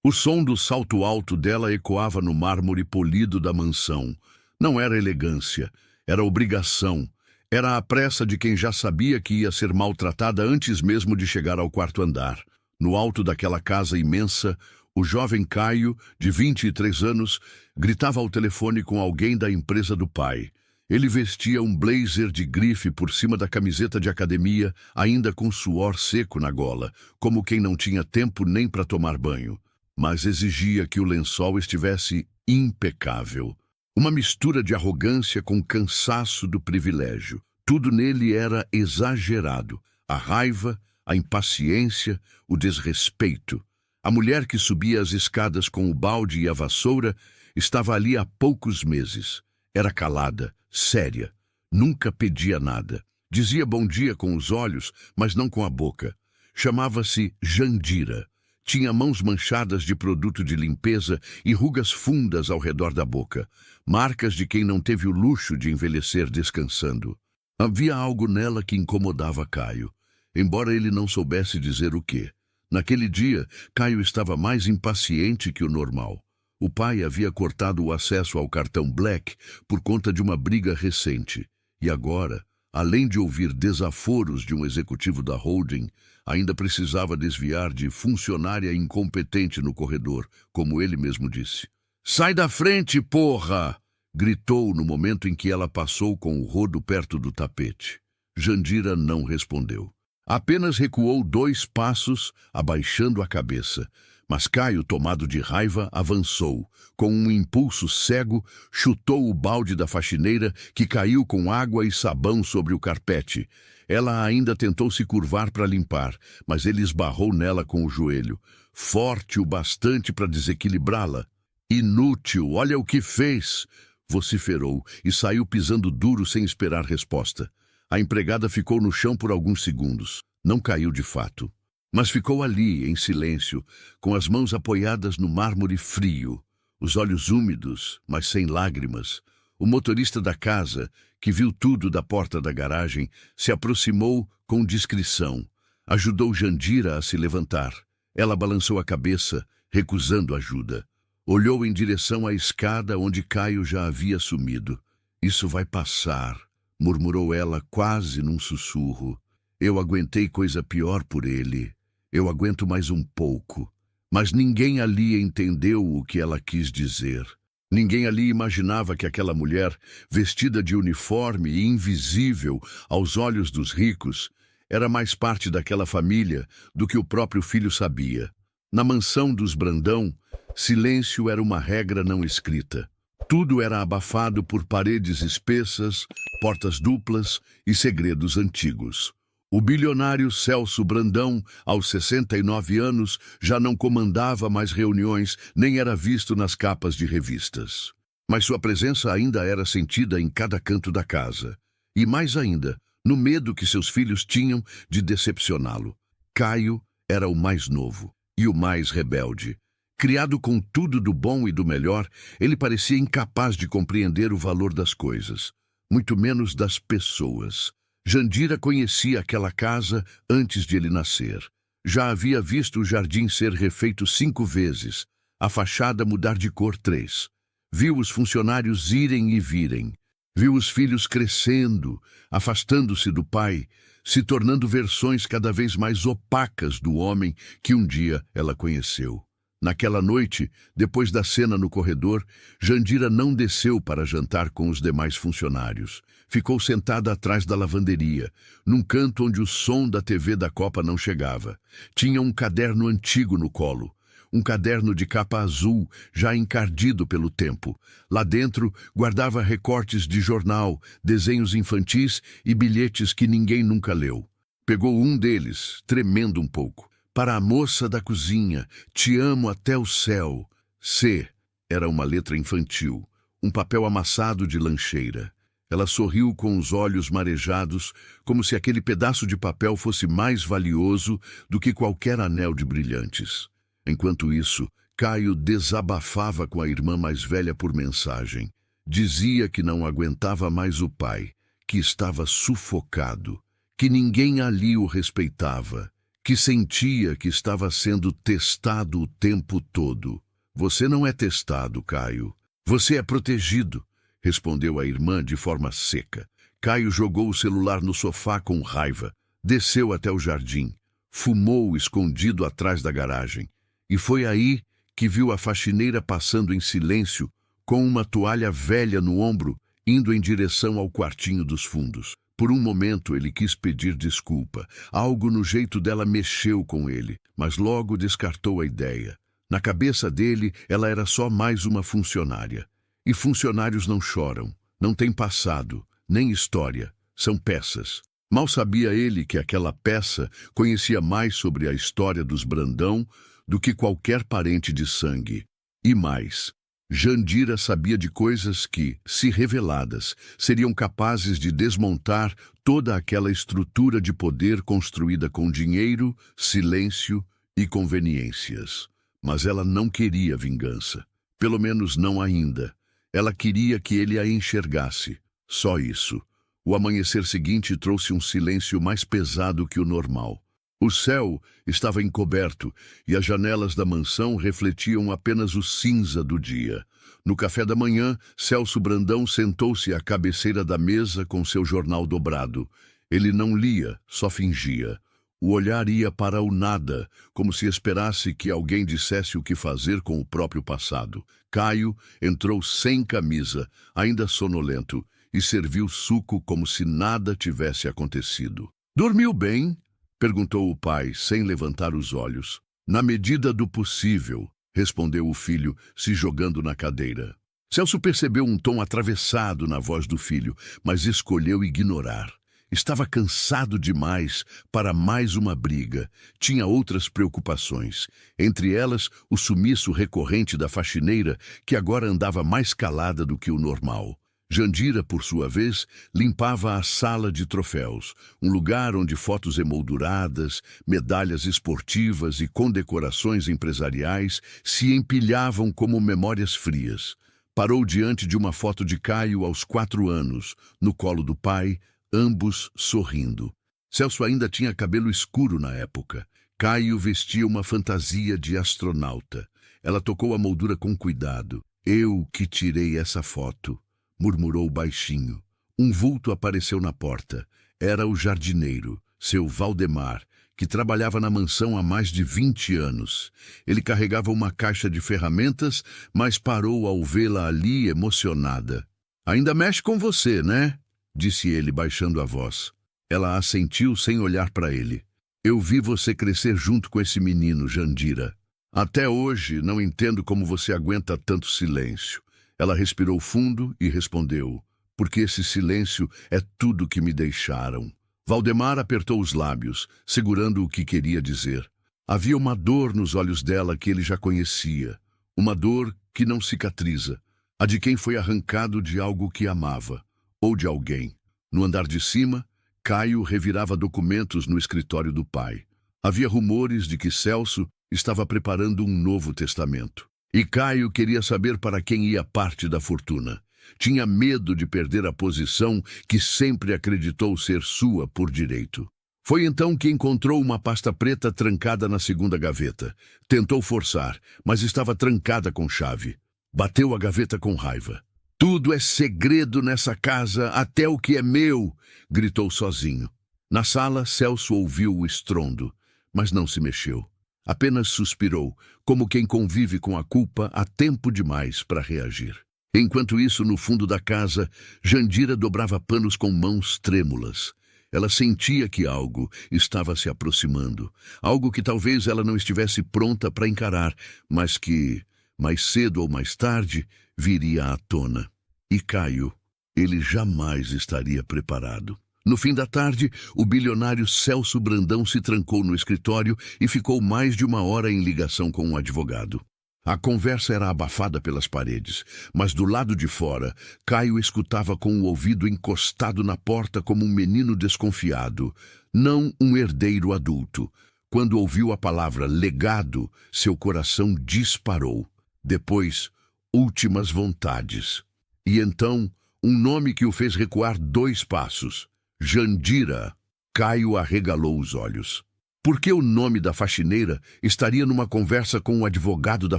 O som do salto alto dela ecoava no mármore polido da mansão. Não era elegância, era obrigação. Era a pressa de quem já sabia que ia ser maltratada antes mesmo de chegar ao quarto andar. No alto daquela casa imensa, o jovem Caio, de 23 anos, gritava ao telefone com alguém da empresa do pai. Ele vestia um blazer de grife por cima da camiseta de academia, ainda com suor seco na gola, como quem não tinha tempo nem para tomar banho. Mas exigia que o lençol estivesse impecável. Uma mistura de arrogância com cansaço do privilégio. Tudo nele era exagerado. A raiva, a impaciência, o desrespeito. A mulher que subia as escadas com o balde e a vassoura estava ali há poucos meses. Era calada, séria, nunca pedia nada. Dizia bom dia com os olhos, mas não com a boca. Chamava-se Jandira. Tinha mãos manchadas de produto de limpeza e rugas fundas ao redor da boca, marcas de quem não teve o luxo de envelhecer descansando. Havia algo nela que incomodava Caio, embora ele não soubesse dizer o quê. Naquele dia, Caio estava mais impaciente que o normal. O pai havia cortado o acesso ao cartão Black por conta de uma briga recente. E agora, além de ouvir desaforos de um executivo da holding, ainda precisava desviar de funcionária incompetente no corredor, como ele mesmo disse. "Sai da frente, porra!" gritou no momento em que ela passou com o rodo perto do tapete. Jandira não respondeu. Apenas recuou 2 passos, abaixando a cabeça. Mas Caio, tomado de raiva, avançou. Com um impulso cego, chutou o balde da faxineira, que caiu com água e sabão sobre o carpete. Ela ainda tentou se curvar para limpar, mas ele esbarrou nela com o joelho, forte o bastante para desequilibrá-la. "Inútil, olha o que fez!" vociferou e saiu pisando duro sem esperar resposta. A empregada ficou no chão por alguns segundos. Não caiu de fato. Mas ficou ali, em silêncio, com as mãos apoiadas no mármore frio, os olhos úmidos, mas sem lágrimas. O motorista da casa, que viu tudo da porta da garagem, se aproximou com discrição. Ajudou Jandira a se levantar. Ela balançou a cabeça, recusando ajuda. Olhou em direção à escada onde Caio já havia sumido. "Isso vai passar", murmurou ela quase num sussurro. "Eu aguentei coisa pior por ele. Eu aguento mais um pouco." Mas ninguém ali entendeu o que ela quis dizer. Ninguém ali imaginava que aquela mulher, vestida de uniforme e invisível aos olhos dos ricos, era mais parte daquela família do que o próprio filho sabia. Na mansão dos Brandão, silêncio era uma regra não escrita. Tudo era abafado por paredes espessas, portas duplas e segredos antigos. O bilionário Celso Brandão, aos 69 anos, já não comandava mais reuniões, nem era visto nas capas de revistas. Mas sua presença ainda era sentida em cada canto da casa. E mais ainda, no medo que seus filhos tinham de decepcioná-lo. Caio era o mais novo e o mais rebelde. Criado com tudo do bom e do melhor, ele parecia incapaz de compreender o valor das coisas, muito menos das pessoas. Jandira conhecia aquela casa antes de ele nascer. Já havia visto o jardim ser refeito 5 vezes, a fachada mudar de cor 3. Viu os funcionários irem e virem. Viu os filhos crescendo, afastando-se do pai, se tornando versões cada vez mais opacas do homem que um dia ela conheceu. Naquela noite, depois da cena no corredor, Jandira não desceu para jantar com os demais funcionários. Ficou sentada atrás da lavanderia, num canto onde o som da TV da Copa não chegava. Tinha um caderno antigo no colo, um caderno de capa azul, já encardido pelo tempo. Lá dentro, guardava recortes de jornal, desenhos infantis e bilhetes que ninguém nunca leu. Pegou um deles, tremendo um pouco. "Para a moça da cozinha, te amo até o céu." C era uma letra infantil, um papel amassado de lancheira. Ela sorriu com os olhos marejados, como se aquele pedaço de papel fosse mais valioso do que qualquer anel de brilhantes. Enquanto isso, Caio desabafava com a irmã mais velha por mensagem. Dizia que não aguentava mais o pai, que estava sufocado, que ninguém ali o respeitava, que sentia que estava sendo testado o tempo todo. Você não é testado, Caio. Você é protegido, respondeu a irmã de forma seca. Caio jogou o celular no sofá com raiva, desceu até o jardim, fumou escondido atrás da garagem. E foi aí que viu a faxineira passando em silêncio, com uma toalha velha no ombro, indo em direção ao quartinho dos fundos. Por um momento ele quis pedir desculpa. Algo no jeito dela mexeu com ele, mas logo descartou a ideia. Na cabeça dele, ela era só mais uma funcionária. E funcionários não choram, não têm passado, nem história, são peças. Mal sabia ele que aquela peça conhecia mais sobre a história dos Brandão do que qualquer parente de sangue. E mais, Jandira sabia de coisas que, se reveladas, seriam capazes de desmontar toda aquela estrutura de poder construída com dinheiro, silêncio e conveniências. Mas ela não queria vingança. Pelo menos não ainda. Ela queria que ele a enxergasse. Só isso. O amanhecer seguinte trouxe um silêncio mais pesado que o normal. O céu estava encoberto e as janelas da mansão refletiam apenas o cinza do dia. No café da manhã, Celso Brandão sentou-se à cabeceira da mesa com seu jornal dobrado. Ele não lia, só fingia. O olhar ia para o nada, como se esperasse que alguém dissesse o que fazer com o próprio passado. Caio entrou sem camisa, ainda sonolento, e serviu suco como se nada tivesse acontecido. "Dormiu bem?" perguntou o pai, sem levantar os olhos. "Na medida do possível", respondeu o filho, se jogando na cadeira. Celso percebeu um tom atravessado na voz do filho, mas escolheu ignorar. Estava cansado demais para mais uma briga. Tinha outras preocupações, entre elas o sumiço recorrente da faxineira, que agora andava mais calada do que o normal. Jandira, por sua vez, limpava a sala de troféus, um lugar onde fotos emolduradas, medalhas esportivas e condecorações empresariais se empilhavam como memórias frias. Parou diante de uma foto de Caio aos 4 anos, no colo do pai, ambos sorrindo. Celso ainda tinha cabelo escuro na época. Caio vestia uma fantasia de astronauta. Ela tocou a moldura com cuidado. "Eu que tirei essa foto", murmurou baixinho. Um vulto apareceu na porta. Era o jardineiro, seu Valdemar, que trabalhava na mansão há mais de 20 anos. Ele carregava uma caixa de ferramentas, mas parou ao vê-la ali emocionada. "Ainda mexe com você, né?" disse ele, baixando a voz. Ela assentiu sem olhar para ele. "Eu vi você crescer junto com esse menino, Jandira. Até hoje não entendo como você aguenta tanto silêncio." Ela respirou fundo e respondeu: "Porque esse silêncio é tudo que me deixaram." Valdemar apertou os lábios, segurando o que queria dizer. Havia uma dor nos olhos dela que ele já conhecia. Uma dor que não cicatriza. A de quem foi arrancado de algo que amava. Ou de alguém. No andar de cima, Caio revirava documentos no escritório do pai. Havia rumores de que Celso estava preparando um novo testamento. E Caio queria saber para quem ia parte da fortuna. Tinha medo de perder a posição que sempre acreditou ser sua por direito. Foi então que encontrou uma pasta preta trancada na segunda gaveta. Tentou forçar, mas estava trancada com chave. Bateu a gaveta com raiva. "Tudo é segredo nessa casa, até o que é meu", gritou sozinho. Na sala, Celso ouviu o estrondo, mas não se mexeu. Apenas suspirou, como quem convive com a culpa há tempo demais para reagir. Enquanto isso, no fundo da casa, Jandira dobrava panos com mãos trêmulas. Ela sentia que algo estava se aproximando, algo que talvez ela não estivesse pronta para encarar, mas que, mais cedo ou mais tarde, viria à tona. E Caio, ele jamais estaria preparado. No fim da tarde, o bilionário Celso Brandão se trancou no escritório e ficou mais de 1 hora em ligação com um advogado. A conversa era abafada pelas paredes, mas do lado de fora, Caio escutava com o ouvido encostado na porta como um menino desconfiado, não um herdeiro adulto. Quando ouviu a palavra legado, seu coração disparou. Depois, últimas vontades. E então, um nome que o fez recuar 2 passos. Jandira. Caio arregalou os olhos. Por que o nome da faxineira estaria numa conversa com o advogado da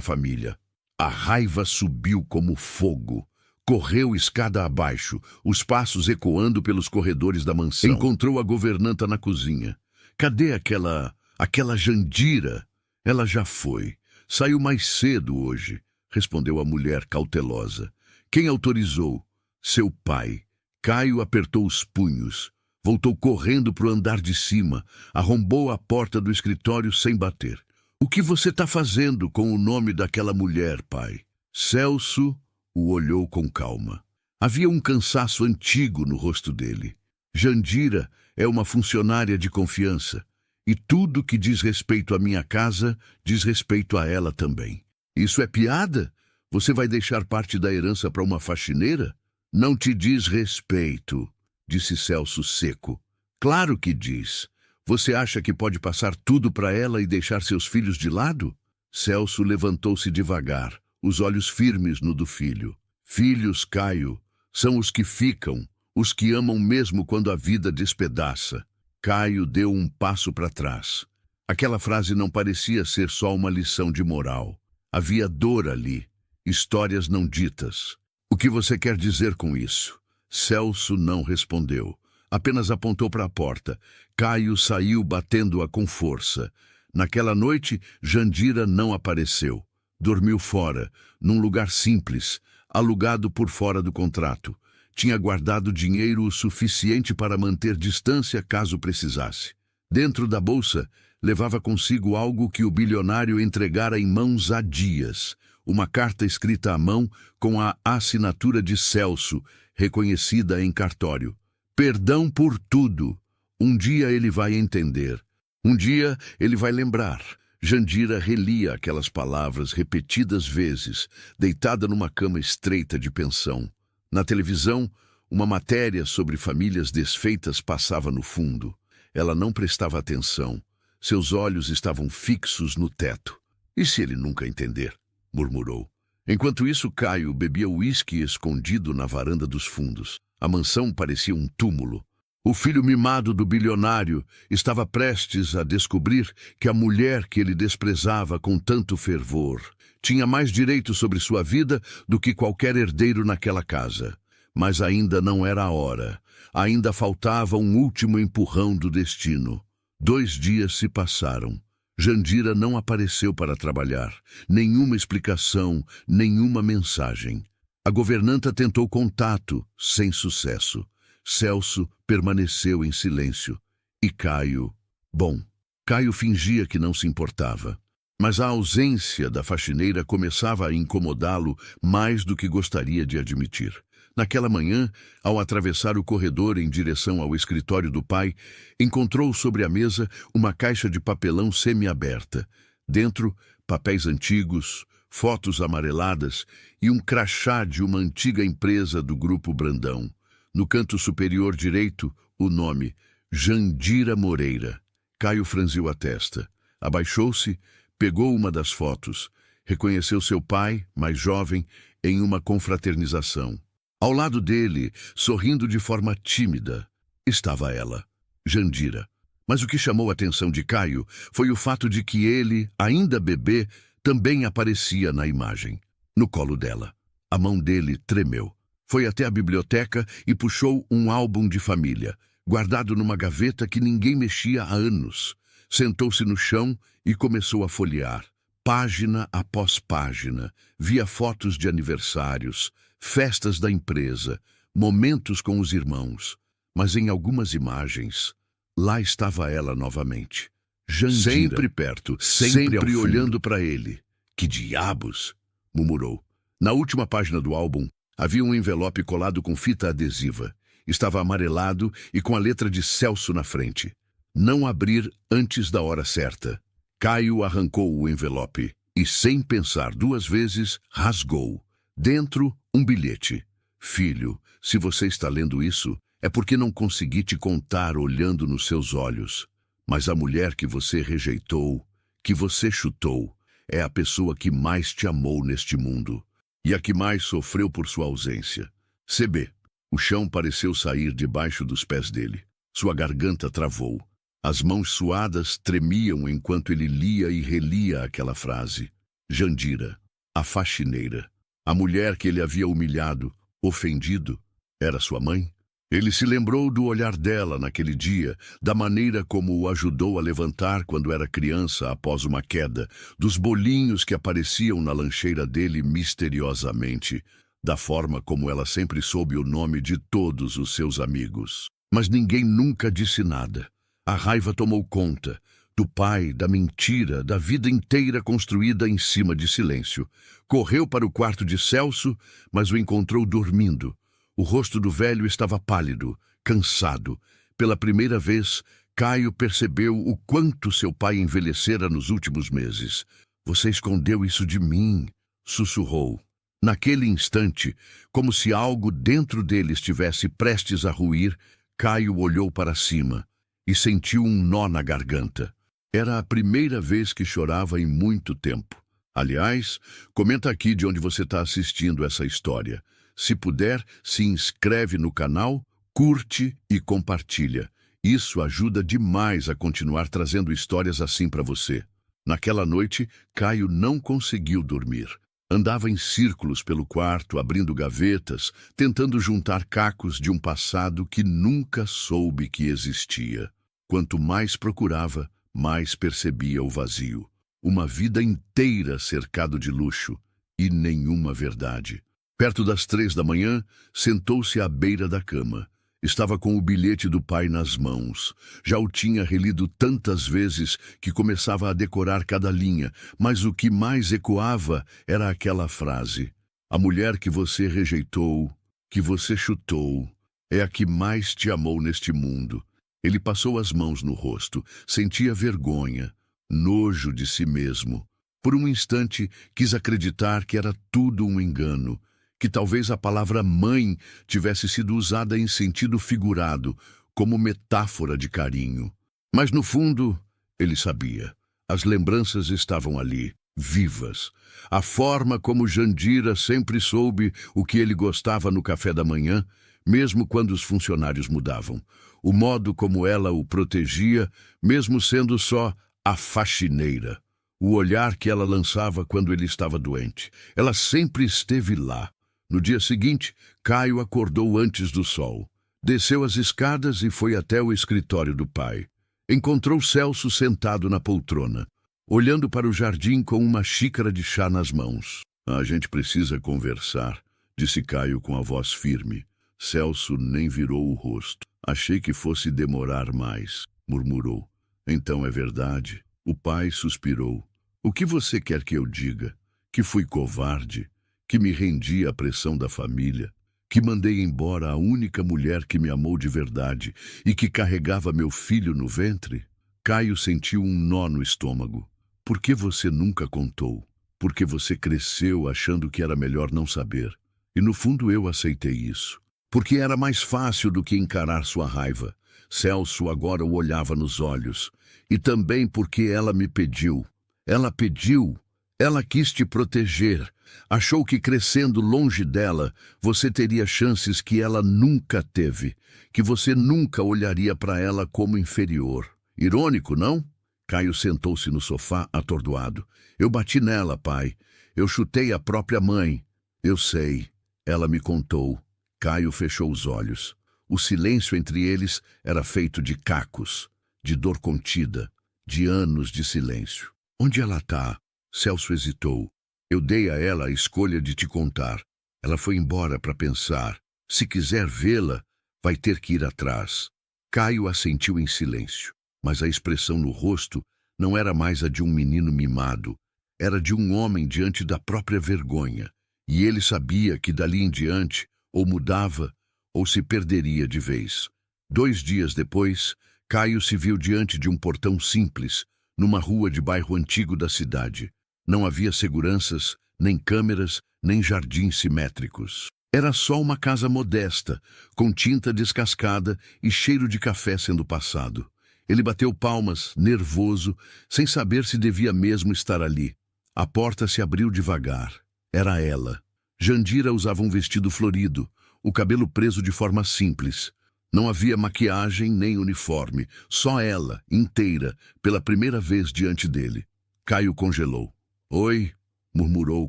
família? A raiva subiu como fogo. Correu escada abaixo, os passos ecoando pelos corredores da mansão. Encontrou a governanta na cozinha. Cadê aquela Jandira? Ela já foi. Saiu mais cedo hoje, respondeu a mulher cautelosa. Quem autorizou? Seu pai. Caio apertou os punhos. Voltou correndo para o andar de cima. Arrombou a porta do escritório sem bater. O que você está fazendo com o nome daquela mulher, pai? Celso o olhou com calma. Havia um cansaço antigo no rosto dele. Jandira é uma funcionária de confiança. E tudo que diz respeito à minha casa, diz respeito a ela também. Isso é piada? Você vai deixar parte da herança para uma faxineira? Não te diz respeito, disse Celso seco. Claro que diz. Você acha que pode passar tudo para ela e deixar seus filhos de lado? Celso levantou-se devagar, os olhos firmes no do filho. Filhos, Caio, são os que ficam, os que amam mesmo quando a vida despedaça. Caio deu um passo para trás. Aquela frase não parecia ser só uma lição de moral. Havia dor ali, histórias não ditas. O que você quer dizer com isso? Celso não respondeu. Apenas apontou para a porta. Caio saiu batendo-a com força. Naquela noite, Jandira não apareceu. Dormiu fora, num lugar simples, alugado por fora do contrato. Tinha guardado dinheiro o suficiente para manter distância caso precisasse. Dentro da bolsa, levava consigo algo que o bilionário entregara em mãos há dias. Uma carta escrita à mão com a assinatura de Celso, reconhecida em cartório. Perdão por tudo. Um dia ele vai entender. Um dia ele vai lembrar. Jandira relia aquelas palavras repetidas vezes, deitada numa cama estreita de pensão. Na televisão, uma matéria sobre famílias desfeitas passava no fundo. Ela não prestava atenção. Seus olhos estavam fixos no teto. E se ele nunca entender? Murmurou. Enquanto isso, Caio bebia uísque escondido na varanda dos fundos. A mansão parecia um túmulo. O filho mimado do bilionário estava prestes a descobrir que a mulher que ele desprezava com tanto fervor tinha mais direito sobre sua vida do que qualquer herdeiro naquela casa. Mas ainda não era a hora. Ainda faltava um último empurrão do destino. 2 dias se passaram. Jandira não apareceu para trabalhar. Nenhuma explicação, nenhuma mensagem. A governanta tentou contato, sem sucesso. Celso permaneceu em silêncio. E Caio... Bom, Caio fingia que não se importava. Mas a ausência da faxineira começava a incomodá-lo mais do que gostaria de admitir. Naquela manhã, ao atravessar o corredor em direção ao escritório do pai, encontrou sobre a mesa uma caixa de papelão semi-aberta. Dentro, papéis antigos, fotos amareladas e um crachá de uma antiga empresa do Grupo Brandão. No canto superior direito, o nome, Jandira Moreira. Caio franziu a testa. Abaixou-se, pegou uma das fotos. Reconheceu seu pai, mais jovem, em uma confraternização. Ao lado dele, sorrindo de forma tímida, estava ela, Jandira. Mas o que chamou a atenção de Caio foi o fato de que ele, ainda bebê, também aparecia na imagem, no colo dela. A mão dele tremeu. Foi até a biblioteca e puxou um álbum de família, guardado numa gaveta que ninguém mexia há anos. Sentou-se no chão e começou a folhear. Página após página, via fotos de aniversários, festas da empresa, momentos com os irmãos. Mas em algumas imagens, lá estava ela novamente. Jandira, sempre perto, sempre olhando para ele. Que diabos! Murmurou. Na última página do álbum, havia um envelope colado com fita adesiva. Estava amarelado e com a letra de Celso na frente. Não abrir antes da hora certa. Caio arrancou o envelope e, sem pensar 2 vezes, rasgou. Dentro, um bilhete. Filho, se você está lendo isso, é porque não consegui te contar olhando nos seus olhos. Mas a mulher que você rejeitou, que você chutou, é a pessoa que mais te amou neste mundo. E a que mais sofreu por sua ausência. CB. O chão pareceu sair debaixo dos pés dele. Sua garganta travou. As mãos suadas tremiam enquanto ele lia e relia aquela frase. Jandira, a faxineira, a mulher que ele havia humilhado, ofendido, era sua mãe? Ele se lembrou do olhar dela naquele dia, da maneira como o ajudou a levantar quando era criança após uma queda, dos bolinhos que apareciam na lancheira dele misteriosamente, da forma como ela sempre soube o nome de todos os seus amigos. Mas ninguém nunca disse nada. A raiva tomou conta do pai, da mentira, da vida inteira construída em cima de silêncio. Correu para o quarto de Celso, mas o encontrou dormindo. O rosto do velho estava pálido, cansado. Pela primeira vez, Caio percebeu o quanto seu pai envelhecera nos últimos meses. "Você escondeu isso de mim", sussurrou. Naquele instante, como se algo dentro dele estivesse prestes a ruir, Caio olhou para cima e sentiu um nó na garganta. Era a primeira vez que chorava em muito tempo. Aliás, comenta aqui de onde você está assistindo essa história. Se puder, se inscreve no canal, curte e compartilha. Isso ajuda demais a continuar trazendo histórias assim para você. Naquela noite, Caio não conseguiu dormir. Andava em círculos pelo quarto, abrindo gavetas, tentando juntar cacos de um passado que nunca soube que existia. Quanto mais procurava, mais percebia o vazio. Uma vida inteira cercado de luxo e nenhuma verdade. Perto das 3 da manhã, sentou-se à beira da cama. Estava com o bilhete do pai nas mãos. Já o tinha relido tantas vezes que começava a decorar cada linha, mas o que mais ecoava era aquela frase: "A mulher que você rejeitou, que você chutou, é a que mais te amou neste mundo." Ele passou as mãos no rosto, sentia vergonha, nojo de si mesmo. Por um instante, quis acreditar que era tudo um engano, que talvez a palavra mãe tivesse sido usada em sentido figurado, como metáfora de carinho. Mas no fundo, ele sabia. As lembranças estavam ali, vivas. A forma como Jandira sempre soube o que ele gostava no café da manhã, mesmo quando os funcionários mudavam. O modo como ela o protegia, mesmo sendo só a faxineira. O olhar que ela lançava quando ele estava doente. Ela sempre esteve lá. No dia seguinte, Caio acordou antes do sol. Desceu as escadas e foi até o escritório do pai. Encontrou Celso sentado na poltrona, olhando para o jardim com uma xícara de chá nas mãos. "A gente precisa conversar", disse Caio com a voz firme. Celso nem virou o rosto. "Achei que fosse demorar mais", murmurou. "Então é verdade." O pai suspirou. "O que você quer que eu diga? Que fui covarde? Que me rendi à pressão da família? Que mandei embora a única mulher que me amou de verdade e que carregava meu filho no ventre?" Caio sentiu um nó no estômago. "Por que você nunca contou? Porque você cresceu achando que era melhor não saber. E no fundo eu aceitei isso. Porque era mais fácil do que encarar sua raiva." Celso agora o olhava nos olhos. "E também porque ela me pediu. Ela pediu. Ela quis te proteger. Achou que crescendo longe dela, você teria chances que ela nunca teve, que você nunca olharia para ela como inferior. Irônico, não?" Caio sentou-se no sofá, atordoado. "Eu bati nela, pai. Eu chutei a própria mãe." "Eu sei." Ela me contou. Caio fechou os olhos. O silêncio entre eles era feito de cacos, de dor contida, de anos de silêncio. "Onde ela está?" Celso hesitou. "Eu dei a ela a escolha de te contar. Ela foi embora para pensar. Se quiser vê-la, vai ter que ir atrás." Caio assentiu em silêncio, mas a expressão no rosto não era mais a de um menino mimado. Era de um homem diante da própria vergonha. E ele sabia que dali em diante ou mudava ou se perderia de vez. 2 dias depois, Caio se viu diante de um portão simples, numa rua de bairro antigo da cidade. Não havia seguranças, nem câmeras, nem jardins simétricos. Era só uma casa modesta, com tinta descascada e cheiro de café sendo passado. Ele bateu palmas, nervoso, sem saber se devia mesmo estar ali. A porta se abriu devagar. Era ela. Jandira usava um vestido florido, o cabelo preso de forma simples. Não havia maquiagem nem uniforme, só ela, inteira, pela primeira vez diante dele. Caio congelou. Oi, murmurou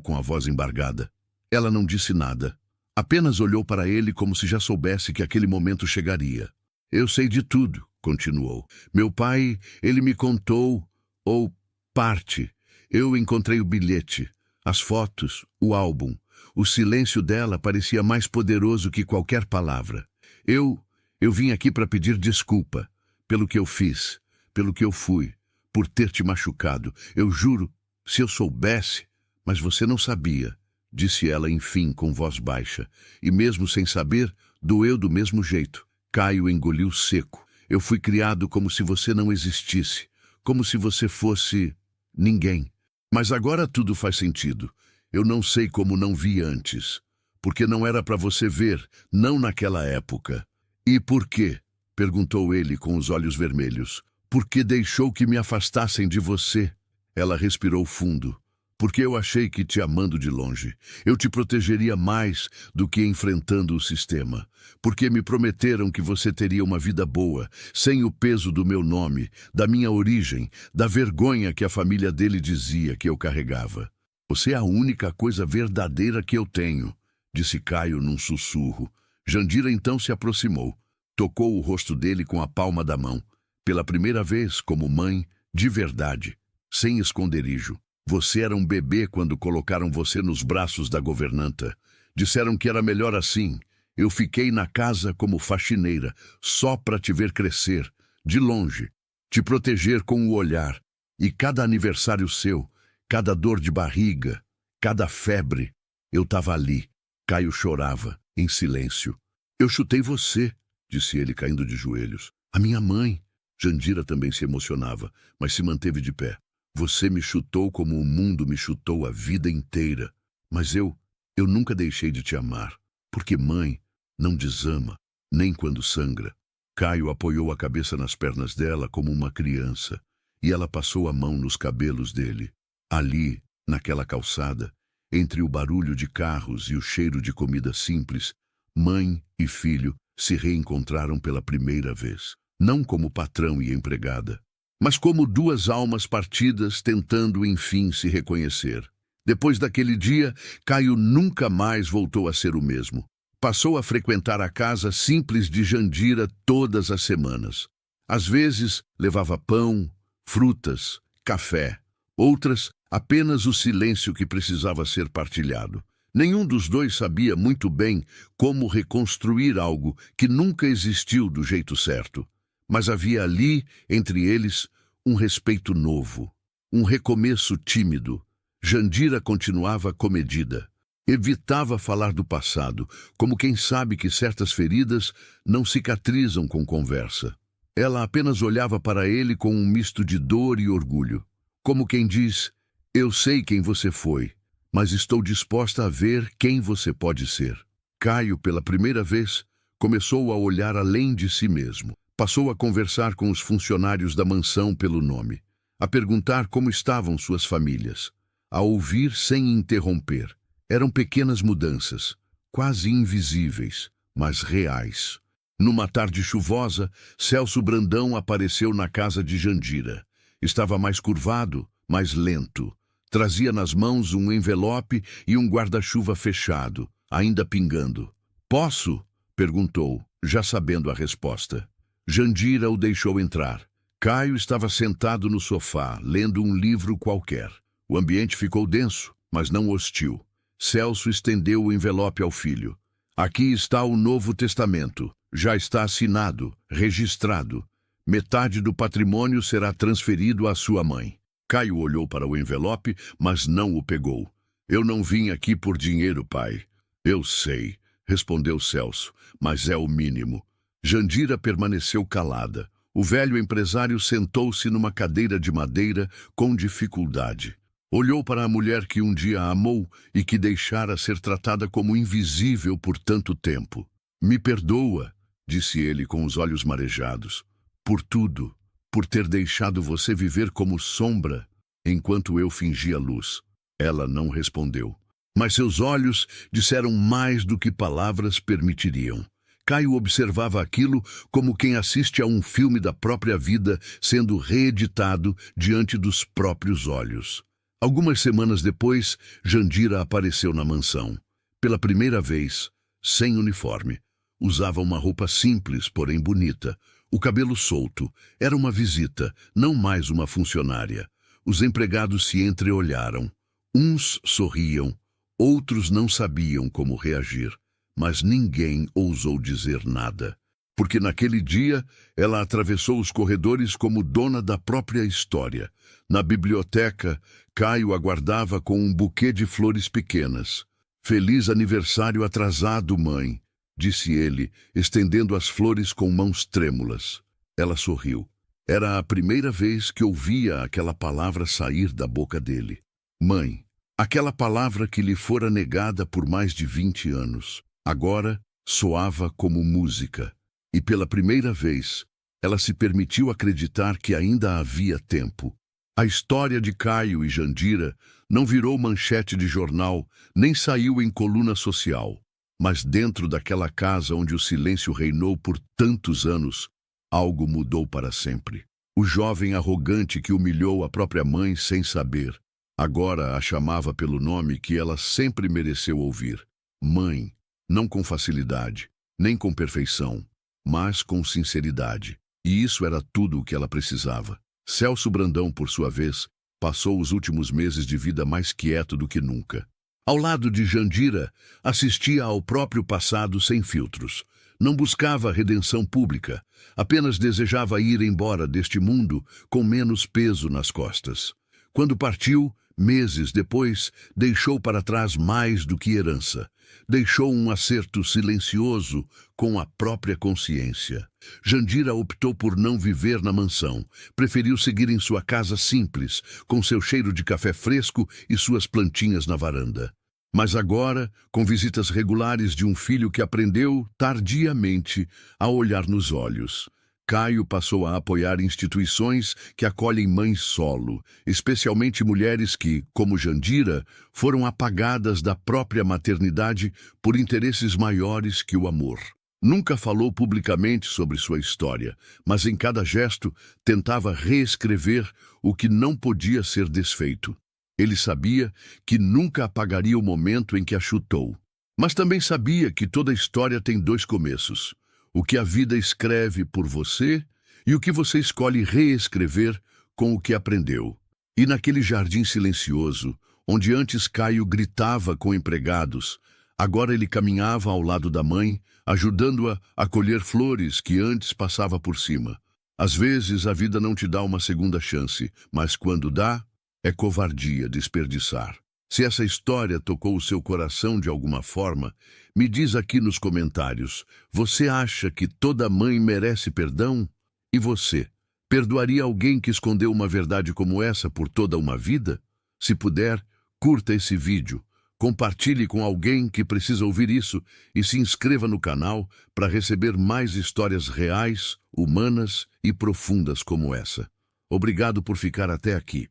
com a voz embargada. Ela não disse nada. Apenas olhou para ele como se já soubesse que aquele momento chegaria. Eu sei de tudo, continuou. Meu pai, ele me contou, ou parte. Eu encontrei o bilhete, as fotos, o álbum. O silêncio dela parecia mais poderoso que qualquer palavra. Eu vim aqui para pedir desculpa pelo que eu fiz, pelo que eu fui, por ter te machucado. Eu juro, se eu soubesse, mas você não sabia, disse ela enfim com voz baixa, e mesmo sem saber, doeu do mesmo jeito. Caio engoliu seco. Eu fui criado como se você não existisse, como se você fosse ninguém. Mas agora tudo faz sentido. Eu não sei como não vi antes. Porque não era para você ver, não naquela época. E por quê? Perguntou ele com os olhos vermelhos. Por que deixou que me afastassem de você? Ela respirou fundo. Porque eu achei que te amando de longe, eu te protegeria mais do que enfrentando o sistema. Porque me prometeram que você teria uma vida boa, sem o peso do meu nome, da minha origem, da vergonha que a família dele dizia que eu carregava. Você é a única coisa verdadeira que eu tenho, disse Caio num sussurro. Jandira então se aproximou, tocou o rosto dele com a palma da mão. Pela primeira vez, como mãe, de verdade, sem esconderijo. Você era um bebê quando colocaram você nos braços da governanta. Disseram que era melhor assim. Eu fiquei na casa como faxineira, só para te ver crescer, de longe, te proteger com o olhar. E cada aniversário seu, cada dor de barriga, cada febre, eu estava ali. Caio chorava, em silêncio. Eu chutei você, disse ele caindo de joelhos. A minha mãe. Jandira também se emocionava, mas se manteve de pé. Você me chutou como o mundo me chutou a vida inteira. Mas eu nunca deixei de te amar. Porque mãe não desama, nem quando sangra. Caio apoiou a cabeça nas pernas dela como uma criança. E ela passou a mão nos cabelos dele. Ali, naquela calçada, entre o barulho de carros e o cheiro de comida simples, mãe e filho se reencontraram pela primeira vez. Não como patrão e empregada, mas como duas almas partidas tentando enfim se reconhecer. Depois daquele dia, Caio nunca mais voltou a ser o mesmo. Passou a frequentar a casa simples de Jandira todas as semanas. Às vezes, levava pão, frutas, café. Outras, apenas o silêncio que precisava ser partilhado. Nenhum dos dois sabia muito bem como reconstruir algo que nunca existiu do jeito certo. Mas havia ali, entre eles, um respeito novo, um recomeço tímido. Jandira continuava comedida. Evitava falar do passado, como quem sabe que certas feridas não cicatrizam com conversa. Ela apenas olhava para ele com um misto de dor e orgulho. Como quem diz, eu sei quem você foi, mas estou disposta a ver quem você pode ser. Caio, pela primeira vez, começou a olhar além de si mesmo. Passou a conversar com os funcionários da mansão pelo nome, a perguntar como estavam suas famílias, a ouvir sem interromper. Eram pequenas mudanças, quase invisíveis, mas reais. Numa tarde chuvosa, Celso Brandão apareceu na casa de Jandira. Estava mais curvado, mais lento. Trazia nas mãos um envelope e um guarda-chuva fechado, ainda pingando. Posso? Perguntou, já sabendo a resposta. Jandira o deixou entrar. Caio estava sentado no sofá, lendo um livro qualquer. O ambiente ficou denso, mas não hostil. Celso estendeu o envelope ao filho. Aqui está o Novo Testamento. Já está assinado, registrado. Metade do patrimônio será transferido à sua mãe. Caio olhou para o envelope, mas não o pegou. Eu não vim aqui por dinheiro, pai. Eu sei, respondeu Celso, mas é o mínimo. Jandira permaneceu calada. O velho empresário sentou-se numa cadeira de madeira com dificuldade. Olhou para a mulher que um dia amou e que deixara ser tratada como invisível por tanto tempo. Me perdoa, disse ele com os olhos marejados, por tudo, por ter deixado você viver como sombra enquanto eu fingia luz. Ela não respondeu. Mas seus olhos disseram mais do que palavras permitiriam. Caio observava aquilo como quem assiste a um filme da própria vida sendo reeditado diante dos próprios olhos. Algumas semanas depois, Jandira apareceu na mansão. Pela primeira vez, sem uniforme. Usava uma roupa simples, porém bonita. O cabelo solto. Era uma visita, não mais uma funcionária. Os empregados se entreolharam. Uns sorriam, outros não sabiam como reagir. Mas ninguém ousou dizer nada, porque naquele dia ela atravessou os corredores como dona da própria história. Na biblioteca, Caio aguardava com um buquê de flores pequenas. "Feliz aniversário atrasado, mãe", disse ele, estendendo as flores com mãos trêmulas. Ela sorriu. Era a primeira vez que ouvia aquela palavra sair da boca dele. Mãe, aquela palavra que lhe fora negada por mais de 20 anos. Agora soava como música, e pela primeira vez ela se permitiu acreditar que ainda havia tempo. A história de Caio e Jandira não virou manchete de jornal, nem saiu em coluna social. Mas dentro daquela casa onde o silêncio reinou por tantos anos, algo mudou para sempre. O jovem arrogante que humilhou a própria mãe sem saber, agora a chamava pelo nome que ela sempre mereceu ouvir: mãe. Não com facilidade, nem com perfeição, mas com sinceridade. E isso era tudo o que ela precisava. Celso Brandão, por sua vez, passou os últimos meses de vida mais quieto do que nunca. Ao lado de Jandira, assistia ao próprio passado sem filtros. Não buscava redenção pública, apenas desejava ir embora deste mundo com menos peso nas costas. Quando partiu, meses depois, deixou para trás mais do que herança. Deixou um acerto silencioso com a própria consciência. Jandira optou por não viver na mansão. Preferiu seguir em sua casa simples, com seu cheiro de café fresco e suas plantinhas na varanda. Mas agora, com visitas regulares de um filho que aprendeu, tardiamente, a olhar nos olhos, Caio passou a apoiar instituições que acolhem mães solo, especialmente mulheres que, como Jandira, foram apagadas da própria maternidade por interesses maiores que o amor. Nunca falou publicamente sobre sua história, mas em cada gesto tentava reescrever o que não podia ser desfeito. Ele sabia que nunca apagaria o momento em que a chutou, mas também sabia que toda história tem dois começos: o que a vida escreve por você e o que você escolhe reescrever com o que aprendeu. E naquele jardim silencioso, onde antes Caio gritava com empregados, agora ele caminhava ao lado da mãe, ajudando-a a colher flores que antes passava por cima. Às vezes a vida não te dá uma segunda chance, mas quando dá, é covardia desperdiçar. Se essa história tocou o seu coração de alguma forma, me diz aqui nos comentários. Você acha que toda mãe merece perdão? E você? Perdoaria alguém que escondeu uma verdade como essa por toda uma vida? Se puder, curta esse vídeo, compartilhe com alguém que precisa ouvir isso e se inscreva no canal para receber mais histórias reais, humanas e profundas como essa. Obrigado por ficar até aqui.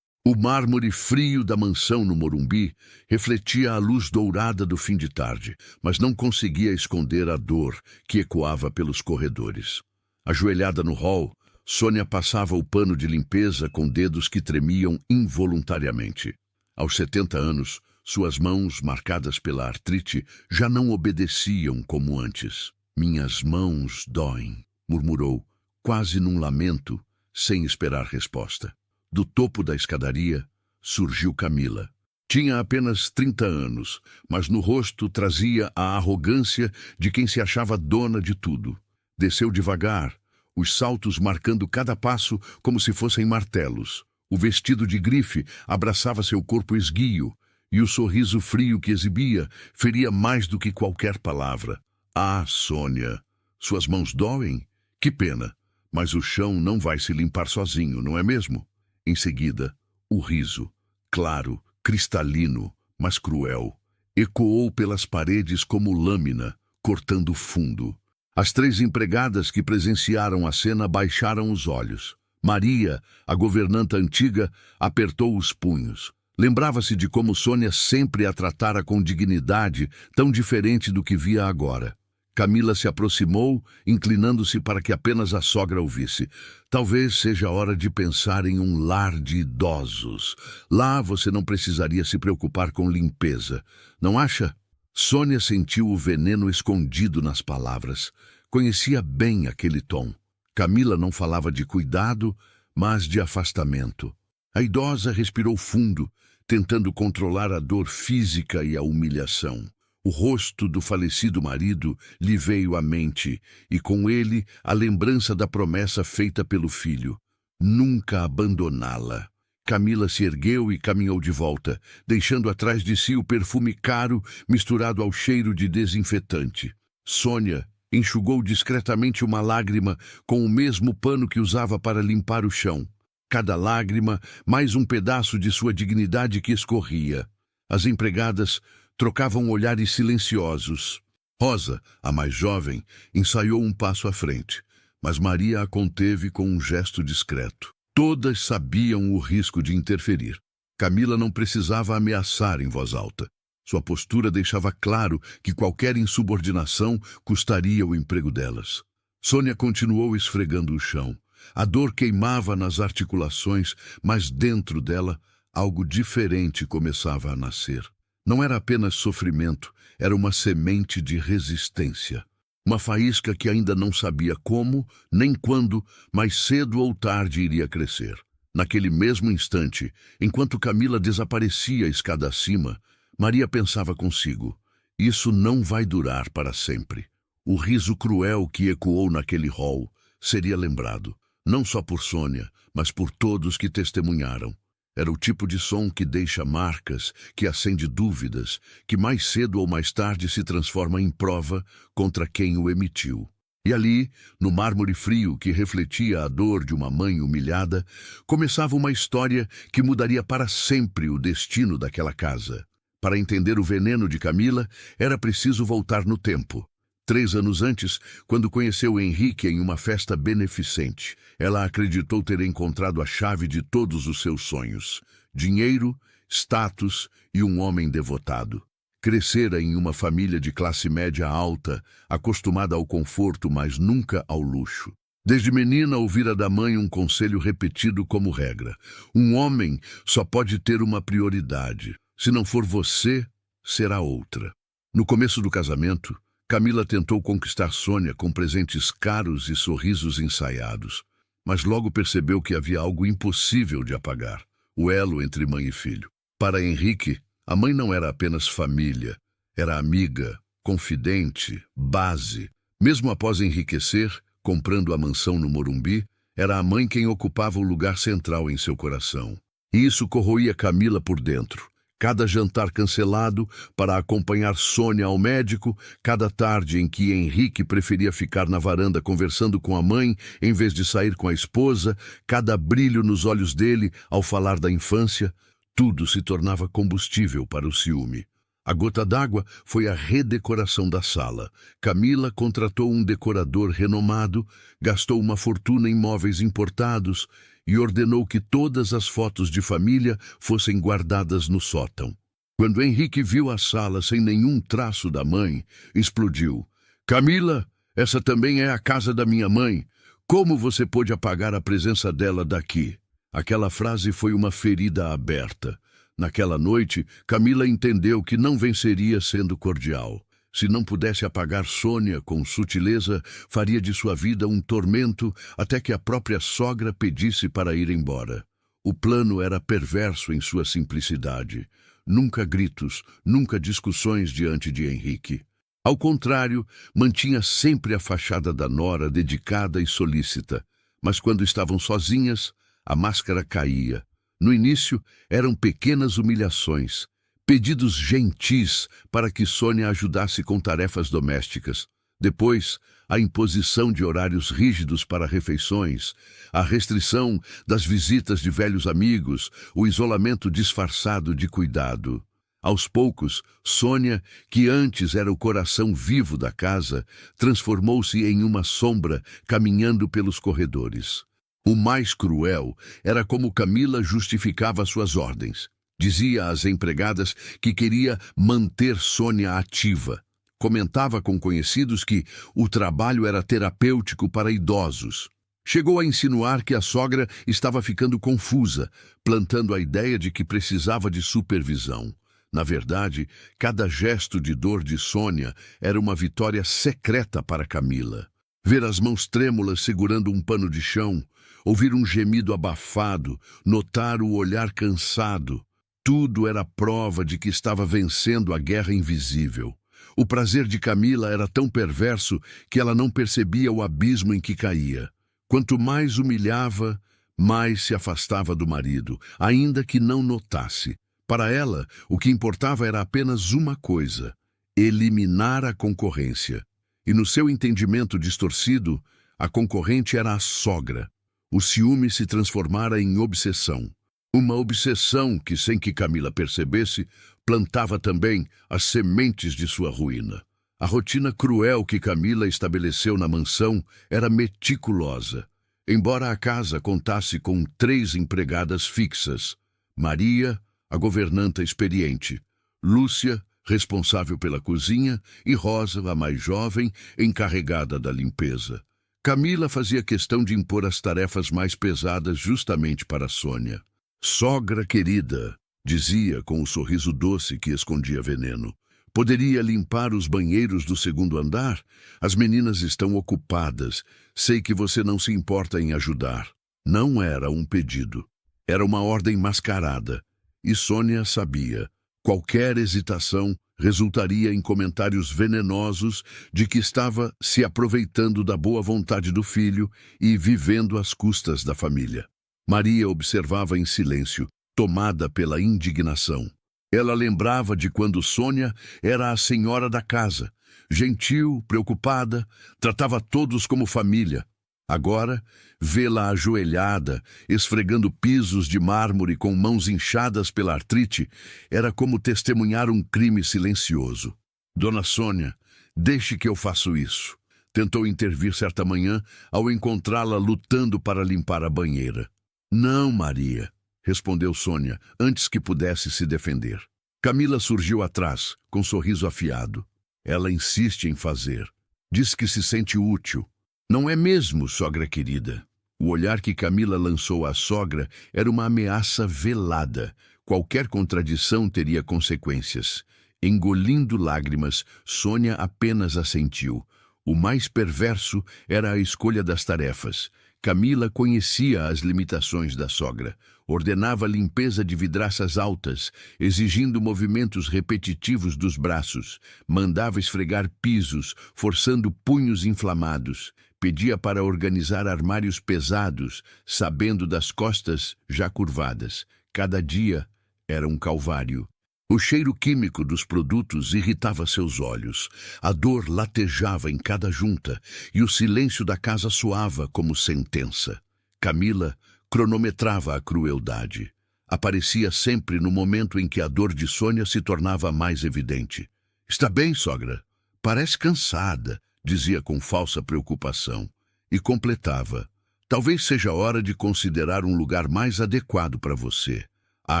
O mármore frio da mansão no Morumbi refletia a luz dourada do fim de tarde, mas não conseguia esconder a dor que ecoava pelos corredores. Ajoelhada no hall, Sônia passava o pano de limpeza com dedos que tremiam involuntariamente. Aos 70 anos, suas mãos, marcadas pela artrite, já não obedeciam como antes. "Minhas mãos doem", murmurou, quase num lamento, sem esperar resposta. Do topo da escadaria, surgiu Camila. Tinha apenas 30 anos, mas no rosto trazia a arrogância de quem se achava dona de tudo. Desceu devagar, os saltos marcando cada passo como se fossem martelos. O vestido de grife abraçava seu corpo esguio, e o sorriso frio que exibia feria mais do que qualquer palavra. "Ah, Sônia, suas mãos doem? Que pena, mas o chão não vai se limpar sozinho, não é mesmo?" Em seguida, o riso, claro, cristalino, mas cruel, ecoou pelas paredes como lâmina, cortando fundo. As 3 empregadas que presenciaram a cena baixaram os olhos. Maria, a governanta antiga, apertou os punhos. Lembrava-se de como Sônia sempre a tratara com dignidade, tão diferente do que via agora. Camila se aproximou, inclinando-se para que apenas a sogra ouvisse. Talvez seja hora de pensar em um lar de idosos. Lá você não precisaria se preocupar com limpeza. Não acha? Sônia sentiu o veneno escondido nas palavras. Conhecia bem aquele tom. Camila não falava de cuidado, mas de afastamento. A idosa respirou fundo, tentando controlar a dor física e a humilhação. O rosto do falecido marido lhe veio à mente, e com ele a lembrança da promessa feita pelo filho. Nunca abandoná-la. Camila se ergueu e caminhou de volta, deixando atrás de si o perfume caro misturado ao cheiro de desinfetante. Sônia enxugou discretamente uma lágrima com o mesmo pano que usava para limpar o chão. Cada lágrima, mais um pedaço de sua dignidade que escorria. As empregadas trocavam olhares silenciosos. Rosa, a mais jovem, ensaiou um passo à frente, mas Maria a conteve com um gesto discreto. Todas sabiam o risco de interferir. Camila não precisava ameaçar em voz alta. Sua postura deixava claro que qualquer insubordinação custaria o emprego delas. Sônia continuou esfregando o chão. A dor queimava nas articulações, mas dentro dela algo diferente começava a nascer. Não era apenas sofrimento, era uma semente de resistência. Uma faísca que ainda não sabia como, nem quando, mas cedo ou tarde iria crescer. Naquele mesmo instante, enquanto Camila desaparecia escada acima, Maria pensava consigo: isso não vai durar para sempre. O riso cruel que ecoou naquele hall seria lembrado, não só por Sônia, mas por todos que testemunharam. Era o tipo de som que deixa marcas, que acende dúvidas, que mais cedo ou mais tarde se transforma em prova contra quem o emitiu. E ali, no mármore frio que refletia a dor de uma mãe humilhada, começava uma história que mudaria para sempre o destino daquela casa. Para entender o veneno de Camila, era preciso voltar no tempo. 3 anos antes, quando conheceu Henrique em uma festa beneficente, ela acreditou ter encontrado a chave de todos os seus sonhos: dinheiro, status e um homem devotado. Crescera em uma família de classe média alta, acostumada ao conforto, mas nunca ao luxo. Desde menina ouvira da mãe um conselho repetido como regra: um homem só pode ter uma prioridade. Se não for você, será outra. No começo do casamento, Camila tentou conquistar Sônia com presentes caros e sorrisos ensaiados, mas logo percebeu que havia algo impossível de apagar: o elo entre mãe e filho. Para Henrique, a mãe não era apenas família, era amiga, confidente, base. Mesmo após enriquecer, comprando a mansão no Morumbi, era a mãe quem ocupava o lugar central em seu coração. E isso corroía Camila por dentro. Cada jantar cancelado para acompanhar Sônia ao médico, cada tarde em que Henrique preferia ficar na varanda conversando com a mãe em vez de sair com a esposa, cada brilho nos olhos dele ao falar da infância, tudo se tornava combustível para o ciúme. A gota d'água foi a redecoração da sala. Camila contratou um decorador renomado, gastou uma fortuna em móveis importados e ordenou que todas as fotos de família fossem guardadas no sótão. Quando Henrique viu a sala sem nenhum traço da mãe, explodiu: Camila, essa também é a casa da minha mãe. Como você pôde apagar a presença dela daqui? Aquela frase foi uma ferida aberta. Naquela noite, Camila entendeu que não venceria sendo cordial. Se não pudesse apagar Sônia com sutileza, faria de sua vida um tormento até que a própria sogra pedisse para ir embora. O plano era perverso em sua simplicidade. Nunca gritos, nunca discussões diante de Henrique. Ao contrário, mantinha sempre a fachada da nora dedicada e solícita. Mas quando estavam sozinhas, a máscara caía. No início, eram pequenas humilhações, pedidos gentis para que Sônia ajudasse com tarefas domésticas. Depois, a imposição de horários rígidos para refeições, a restrição das visitas de velhos amigos, o isolamento disfarçado de cuidado. Aos poucos, Sônia, que antes era o coração vivo da casa, transformou-se em uma sombra caminhando pelos corredores. O mais cruel era como Camila justificava suas ordens. Dizia às empregadas que queria manter Sônia ativa. comentava com conhecidos que o trabalho era terapêutico para idosos. Chegou a insinuar que a sogra estava ficando confusa, plantando a ideia de que precisava de supervisão. Na verdade, cada gesto de dor de Sônia era uma vitória secreta para Camila. Ver as mãos trêmulas segurando um pano de chão, ouvir um gemido abafado, notar o olhar cansado, tudo era prova de que estava vencendo a guerra invisível. O prazer de Camila era tão perverso que ela não percebia o abismo em que caía. Quanto mais humilhava, mais se afastava do marido, ainda que não notasse. Para ela, o que importava era apenas uma coisa: eliminar a concorrência. E no seu entendimento distorcido, a concorrente era a sogra. O ciúme se transformara em obsessão. Uma obsessão que, sem que Camila percebesse, plantava também as sementes de sua ruína. A rotina cruel que Camila estabeleceu na mansão era meticulosa. Embora a casa contasse com 3 empregadas fixas: Maria, a governanta experiente, Lúcia, responsável pela cozinha, e Rosa, a mais jovem, encarregada da limpeza. Camila fazia questão de impor as tarefas mais pesadas justamente para Sônia. "Sogra querida", dizia com o sorriso doce que escondia veneno, "poderia limpar os banheiros do 2º andar? As meninas estão ocupadas. Sei que você não se importa em ajudar." Não era um pedido. Era uma ordem mascarada. E Sônia sabia. Qualquer hesitação resultaria em comentários venenosos de que estava se aproveitando da boa vontade do filho e vivendo às custas da família. Maria observava em silêncio, tomada pela indignação. Ela lembrava de quando Sônia era a senhora da casa, gentil, preocupada, tratava todos como família. Agora, vê-la ajoelhada, esfregando pisos de mármore com mãos inchadas pela artrite, era como testemunhar um crime silencioso. "Dona Sônia, deixe que eu faço isso", tentou intervir certa manhã ao encontrá-la lutando para limpar a banheira. "Não, Maria", respondeu Sônia, antes que pudesse se defender. Camila surgiu atrás, com sorriso afiado. "Ela insiste em fazer. Diz que se sente útil." "Não é mesmo, sogra querida?" O olhar que Camila lançou à sogra era uma ameaça velada. Qualquer contradição teria consequências. Engolindo lágrimas, Sônia apenas assentiu. O mais perverso era a escolha das tarefas. Camila conhecia as limitações da sogra. Ordenava a limpeza de vidraças altas, exigindo movimentos repetitivos dos braços. Mandava esfregar pisos, forçando punhos inflamados. Pedia para organizar armários pesados, sabendo das costas já curvadas. Cada dia era um calvário. O cheiro químico dos produtos irritava seus olhos. A dor latejava em cada junta e o silêncio da casa soava como sentença. Camila cronometrava a crueldade. Aparecia sempre no momento em que a dor de Sônia se tornava mais evidente. "Está bem, sogra? Parece cansada", dizia com falsa preocupação. E completava: "Talvez seja hora de considerar um lugar mais adequado para você. Há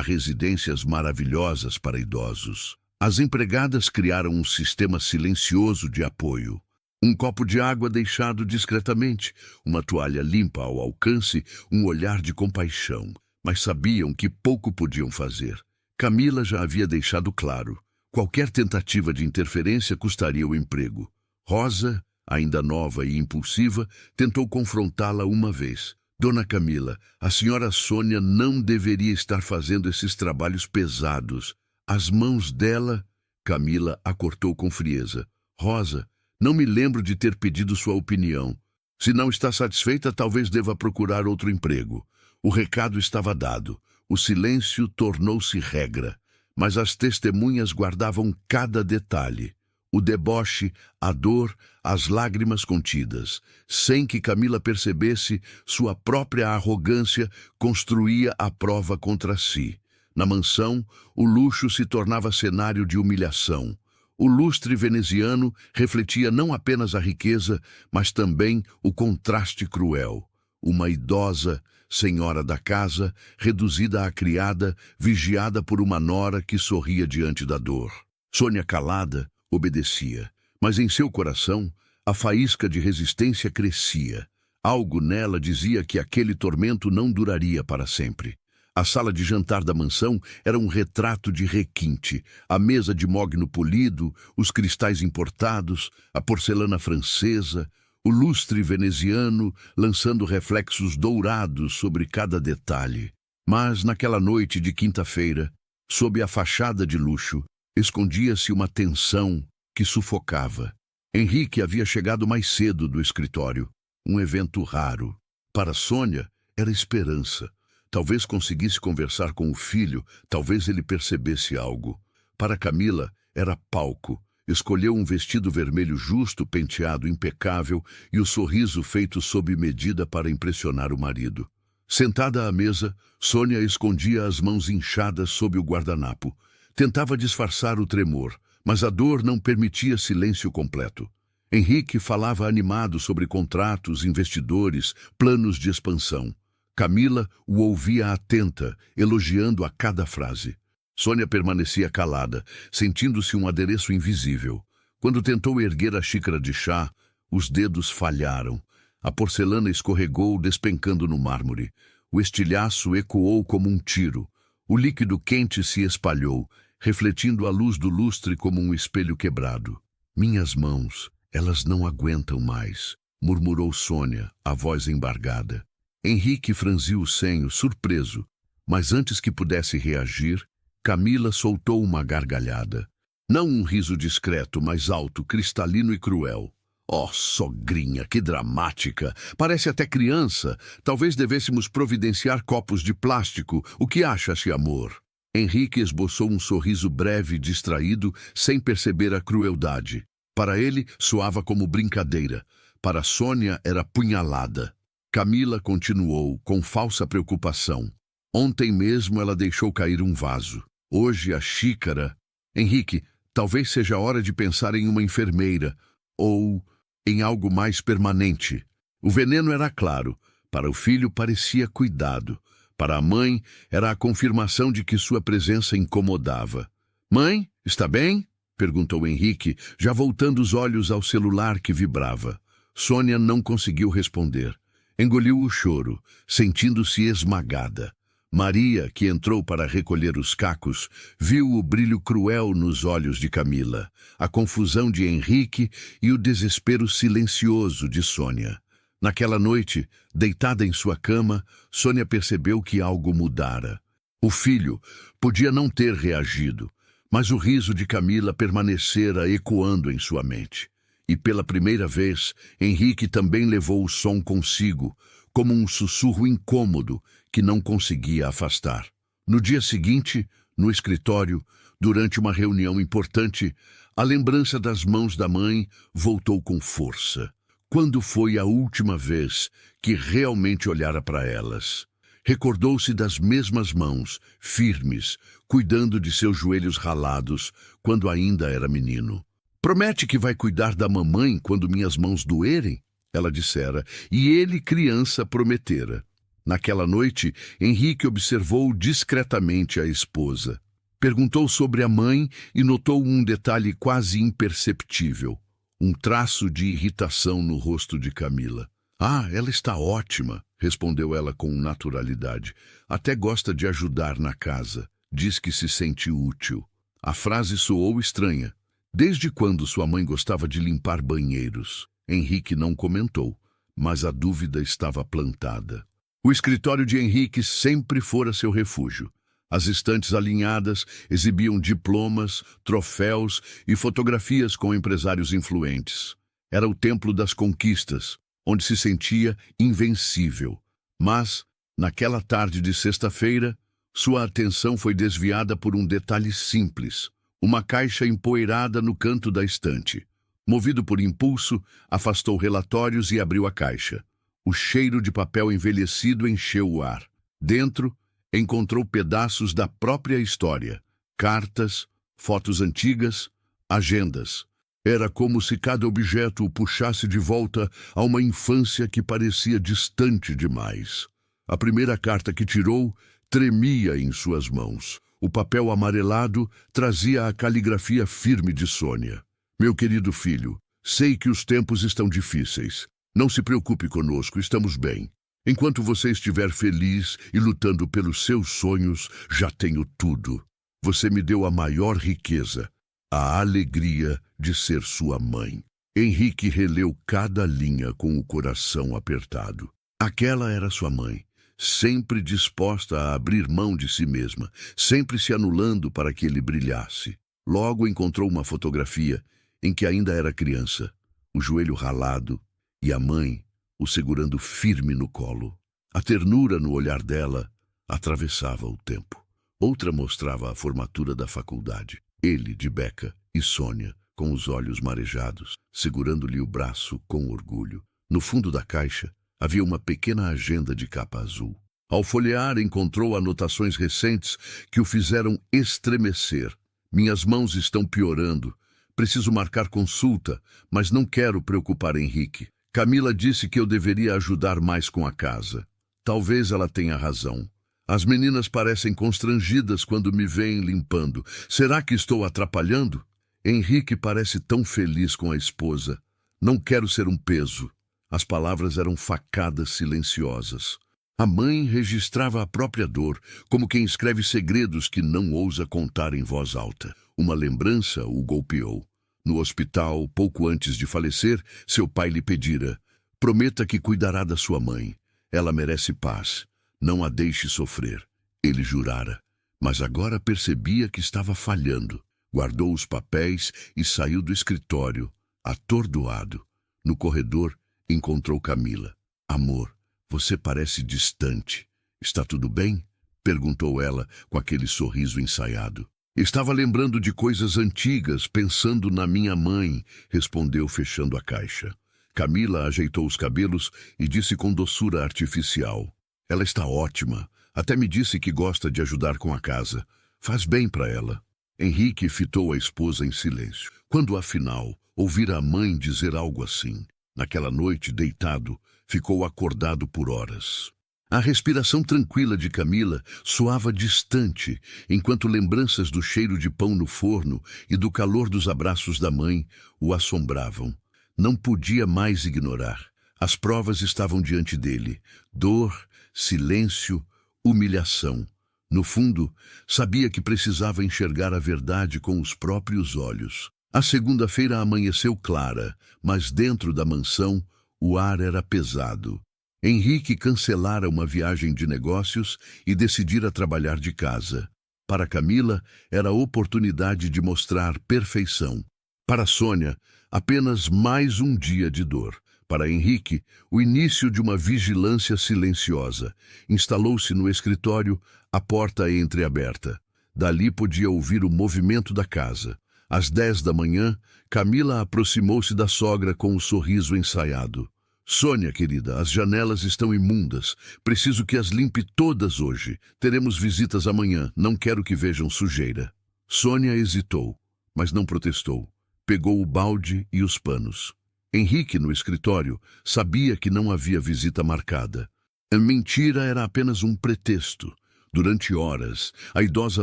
residências maravilhosas para idosos." As empregadas criaram um sistema silencioso de apoio. Um copo de água deixado discretamente, uma toalha limpa ao alcance, um olhar de compaixão. Mas sabiam que pouco podiam fazer. Camila já havia deixado claro: qualquer tentativa de interferência custaria o emprego. Rosa, ainda nova e impulsiva, tentou confrontá-la uma vez. "Dona Camila, a senhora Sônia não deveria estar fazendo esses trabalhos pesados." As mãos dela... Camila a cortou com frieza. "Rosa, não me lembro de ter pedido sua opinião. Se não está satisfeita, talvez deva procurar outro emprego." O recado estava dado. O silêncio tornou-se regra. Mas as testemunhas guardavam cada detalhe. O deboche, a dor, as lágrimas contidas. Sem que Camila percebesse, sua própria arrogância construía a prova contra si. Na mansão, o luxo se tornava cenário de humilhação. O lustre veneziano refletia não apenas a riqueza, mas também o contraste cruel. Uma idosa, senhora da casa, reduzida à criada, vigiada por uma nora que sorria diante da dor. Sônia, calada, obedecia, Mas em seu coração, a faísca de resistência crescia. Algo nela dizia que aquele tormento não duraria para sempre. A sala de jantar da mansão era um retrato de requinte. A mesa de mogno polido, os cristais importados, a porcelana francesa, o lustre veneziano lançando reflexos dourados sobre cada detalhe. Mas naquela noite de quinta-feira, sob a fachada de luxo, escondia-se uma tensão que sufocava. Henrique havia chegado mais cedo do escritório. Um evento raro. Para Sônia, era esperança. Talvez conseguisse conversar com o filho, talvez ele percebesse algo. Para Camila, era palco. Escolheu um vestido vermelho justo, penteado impecável e o sorriso feito sob medida para impressionar o marido. Sentada à mesa, Sônia escondia as mãos inchadas sob o guardanapo. Tentava disfarçar o tremor, mas a dor não permitia silêncio completo. Henrique falava animado sobre contratos, investidores, planos de expansão. Camila o ouvia atenta, elogiando a cada frase. Sônia permanecia calada, sentindo-se um adereço invisível. Quando tentou erguer a xícara de chá, os dedos falharam. A porcelana escorregou, despencando no mármore. O estilhaço ecoou como um tiro. O líquido quente se espalhou, refletindo a luz do lustre como um espelho quebrado. Minhas mãos, elas não aguentam mais, murmurou Sônia, a voz embargada. Henrique franziu o senho, surpreso, mas antes que pudesse reagir, Camila soltou uma gargalhada. Não um riso discreto, mas alto, cristalino e cruel. Oh, sogrinha, que dramática! Parece até criança. Talvez devêssemos providenciar copos de plástico. O que achas, amor? Henrique esboçou um sorriso breve e distraído, sem perceber a crueldade. Para ele, soava como brincadeira. Para Sônia, era punhalada. Camila continuou, com falsa preocupação. Ontem mesmo ela deixou cair um vaso. Hoje a xícara... Henrique, talvez seja hora de pensar em uma enfermeira, ou em algo mais permanente. O veneno era claro. Para o filho parecia cuidado. Para a mãe, era a confirmação de que sua presença incomodava. Mãe, está bem? Perguntou Henrique, já voltando os olhos ao celular que vibrava. Sônia não conseguiu responder. Engoliu o choro, sentindo-se esmagada. Maria, que entrou para recolher os cacos, viu o brilho cruel nos olhos de Camila, a confusão de Henrique e o desespero silencioso de Sônia. Naquela noite, deitada em sua cama, Sônia percebeu que algo mudara. O filho podia não ter reagido, mas o riso de Camila permanecera ecoando em sua mente. E pela primeira vez, Henrique também levou o som consigo, como um sussurro incômodo que não conseguia afastar. No dia seguinte, no escritório, durante uma reunião importante, a lembrança das mãos da mãe voltou com força. Quando foi a última vez que realmente olhara para elas? Recordou-se das mesmas mãos, firmes, cuidando de seus joelhos ralados, quando ainda era menino. Promete que vai cuidar da mamãe quando minhas mãos doerem? Ela dissera, e ele, criança, prometera. Naquela noite, Henrique observou discretamente a esposa. Perguntou sobre a mãe e notou um detalhe quase imperceptível. Um traço de irritação no rosto de Camila. Ah, ela está ótima, respondeu ela com naturalidade. Até gosta de ajudar na casa. Diz que se sente útil. A frase soou estranha. Desde quando sua mãe gostava de limpar banheiros? Henrique não comentou, mas a dúvida estava plantada. O escritório de Henrique sempre fora seu refúgio. As estantes alinhadas exibiam diplomas, troféus e fotografias com empresários influentes. Era o templo das conquistas, onde se sentia invencível. Mas, naquela tarde de sexta-feira, sua atenção foi desviada por um detalhe simples. Uma caixa empoeirada no canto da estante. Movido por impulso, afastou relatórios e abriu a caixa. O cheiro de papel envelhecido encheu o ar. Dentro, encontrou pedaços da própria história. Cartas, fotos antigas, agendas. Era como se cada objeto o puxasse de volta a uma infância que parecia distante demais. A primeira carta que tirou tremia em suas mãos. O papel amarelado trazia a caligrafia firme de Sônia. Meu querido filho, sei que os tempos estão difíceis. Não se preocupe conosco, estamos bem. Enquanto você estiver feliz e lutando pelos seus sonhos, já tenho tudo. Você me deu a maior riqueza, a alegria de ser sua mãe. Henrique releu cada linha com o coração apertado. Aquela era sua mãe, sempre disposta a abrir mão de si mesma, sempre se anulando para que ele brilhasse. Logo encontrou uma fotografia em que ainda era criança, o joelho ralado e a mãe o segurando firme no colo. A ternura no olhar dela atravessava o tempo. Outra mostrava a formatura da faculdade. Ele, de Beca, e Sônia, com os olhos marejados, segurando-lhe o braço com orgulho. No fundo da caixa havia uma pequena agenda de capa azul. Ao folhear, encontrou anotações recentes que o fizeram estremecer. Minhas mãos estão piorando. Preciso marcar consulta, mas não quero preocupar Henrique. Camila disse que eu deveria ajudar mais com a casa. Talvez ela tenha razão. As meninas parecem constrangidas quando me veem limpando. Será que estou atrapalhando? Henrique parece tão feliz com a esposa. Não quero ser um peso. As palavras eram facadas silenciosas. A mãe registrava a própria dor, como quem escreve segredos que não ousa contar em voz alta. Uma lembrança o golpeou. No hospital, pouco antes de falecer, seu pai lhe pedira: prometa que cuidará da sua mãe. Ela merece paz. Não a deixe sofrer. Ele jurara, mas agora percebia que estava falhando. Guardou os papéis e saiu do escritório, atordoado. No corredor, encontrou Camila. Amor, você parece distante. Está tudo bem? Perguntou ela com aquele sorriso ensaiado. Estava lembrando de coisas antigas, pensando na minha mãe, respondeu fechando a caixa. Camila ajeitou os cabelos e disse com doçura artificial: ela está ótima. Até me disse que gosta de ajudar com a casa. Faz bem para ela. Henrique fitou a esposa em silêncio. Quando, afinal, ouvira a mãe dizer algo assim, naquela noite, deitado, ficou acordado por horas. A respiração tranquila de Camila soava distante, enquanto lembranças do cheiro de pão no forno e do calor dos abraços da mãe o assombravam. Não podia mais ignorar. As provas estavam diante dele. Dor, silêncio, humilhação. No fundo, sabia que precisava enxergar a verdade com os próprios olhos. A segunda-feira amanheceu clara, mas dentro da mansão o ar era pesado. Henrique cancelara uma viagem de negócios e decidira trabalhar de casa. Para Camila, era a oportunidade de mostrar perfeição. Para Sônia, apenas mais um dia de dor. Para Henrique, o início de uma vigilância silenciosa. Instalou-se no escritório, a porta entreaberta. Dali podia ouvir o movimento da casa. Às 10 da manhã, Camila aproximou-se da sogra com um sorriso ensaiado. Sônia, querida, as janelas estão imundas. Preciso que as limpe todas hoje. Teremos visitas amanhã. Não quero que vejam sujeira. Sônia hesitou, mas não protestou. Pegou o balde e os panos. Henrique, no escritório, sabia que não havia visita marcada. A mentira era apenas um pretexto. Durante horas, a idosa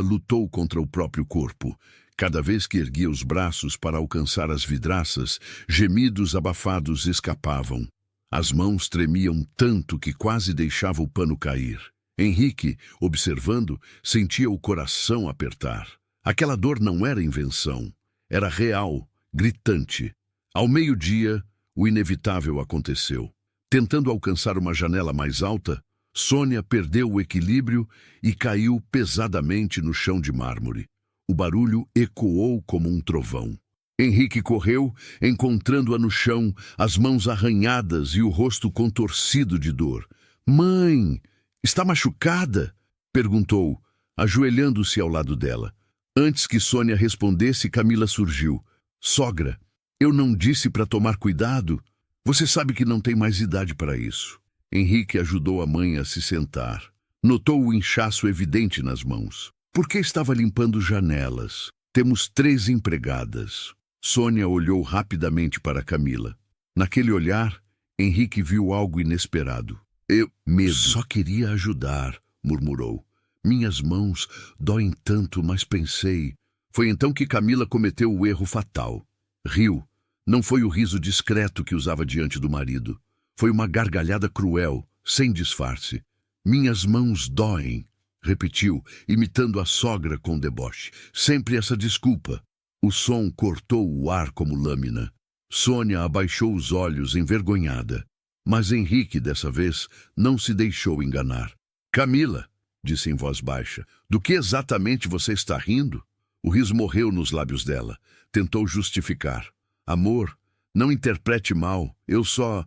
lutou contra o próprio corpo. Cada vez que erguia os braços para alcançar as vidraças, gemidos abafados escapavam. As mãos tremiam tanto que quase deixava o pano cair. Henrique, observando, sentia o coração apertar. Aquela dor não era invenção. Era real, gritante. Ao meio-dia, o inevitável aconteceu. Tentando alcançar uma janela mais alta, Sônia perdeu o equilíbrio e caiu pesadamente no chão de mármore. O barulho ecoou como um trovão. Henrique correu, encontrando-a no chão, as mãos arranhadas e o rosto contorcido de dor. "Mãe, está machucada?" perguntou, ajoelhando-se ao lado dela. Antes que Sônia respondesse, Camila surgiu. "Sogra, eu não disse para tomar cuidado? Você sabe que não tem mais idade para isso." Henrique ajudou a mãe a se sentar. Notou o inchaço evidente nas mãos. "Por que estava limpando janelas? Temos 3 empregadas." Sônia olhou rapidamente para Camila. Naquele olhar, Henrique viu algo inesperado. Medo. "Só queria ajudar", murmurou. "Minhas mãos doem tanto, mas pensei." Foi então que Camila cometeu o erro fatal. Riu. Não foi o riso discreto que usava diante do marido. Foi uma gargalhada cruel, sem disfarce. Minhas mãos doem, repetiu, imitando a sogra com deboche. Sempre essa desculpa. O som cortou o ar como lâmina. Sônia abaixou os olhos, envergonhada. Mas Henrique, dessa vez, não se deixou enganar. Camila, disse em voz baixa, do que exatamente você está rindo? O riso morreu nos lábios dela. Tentou justificar. Amor, não interprete mal. Eu só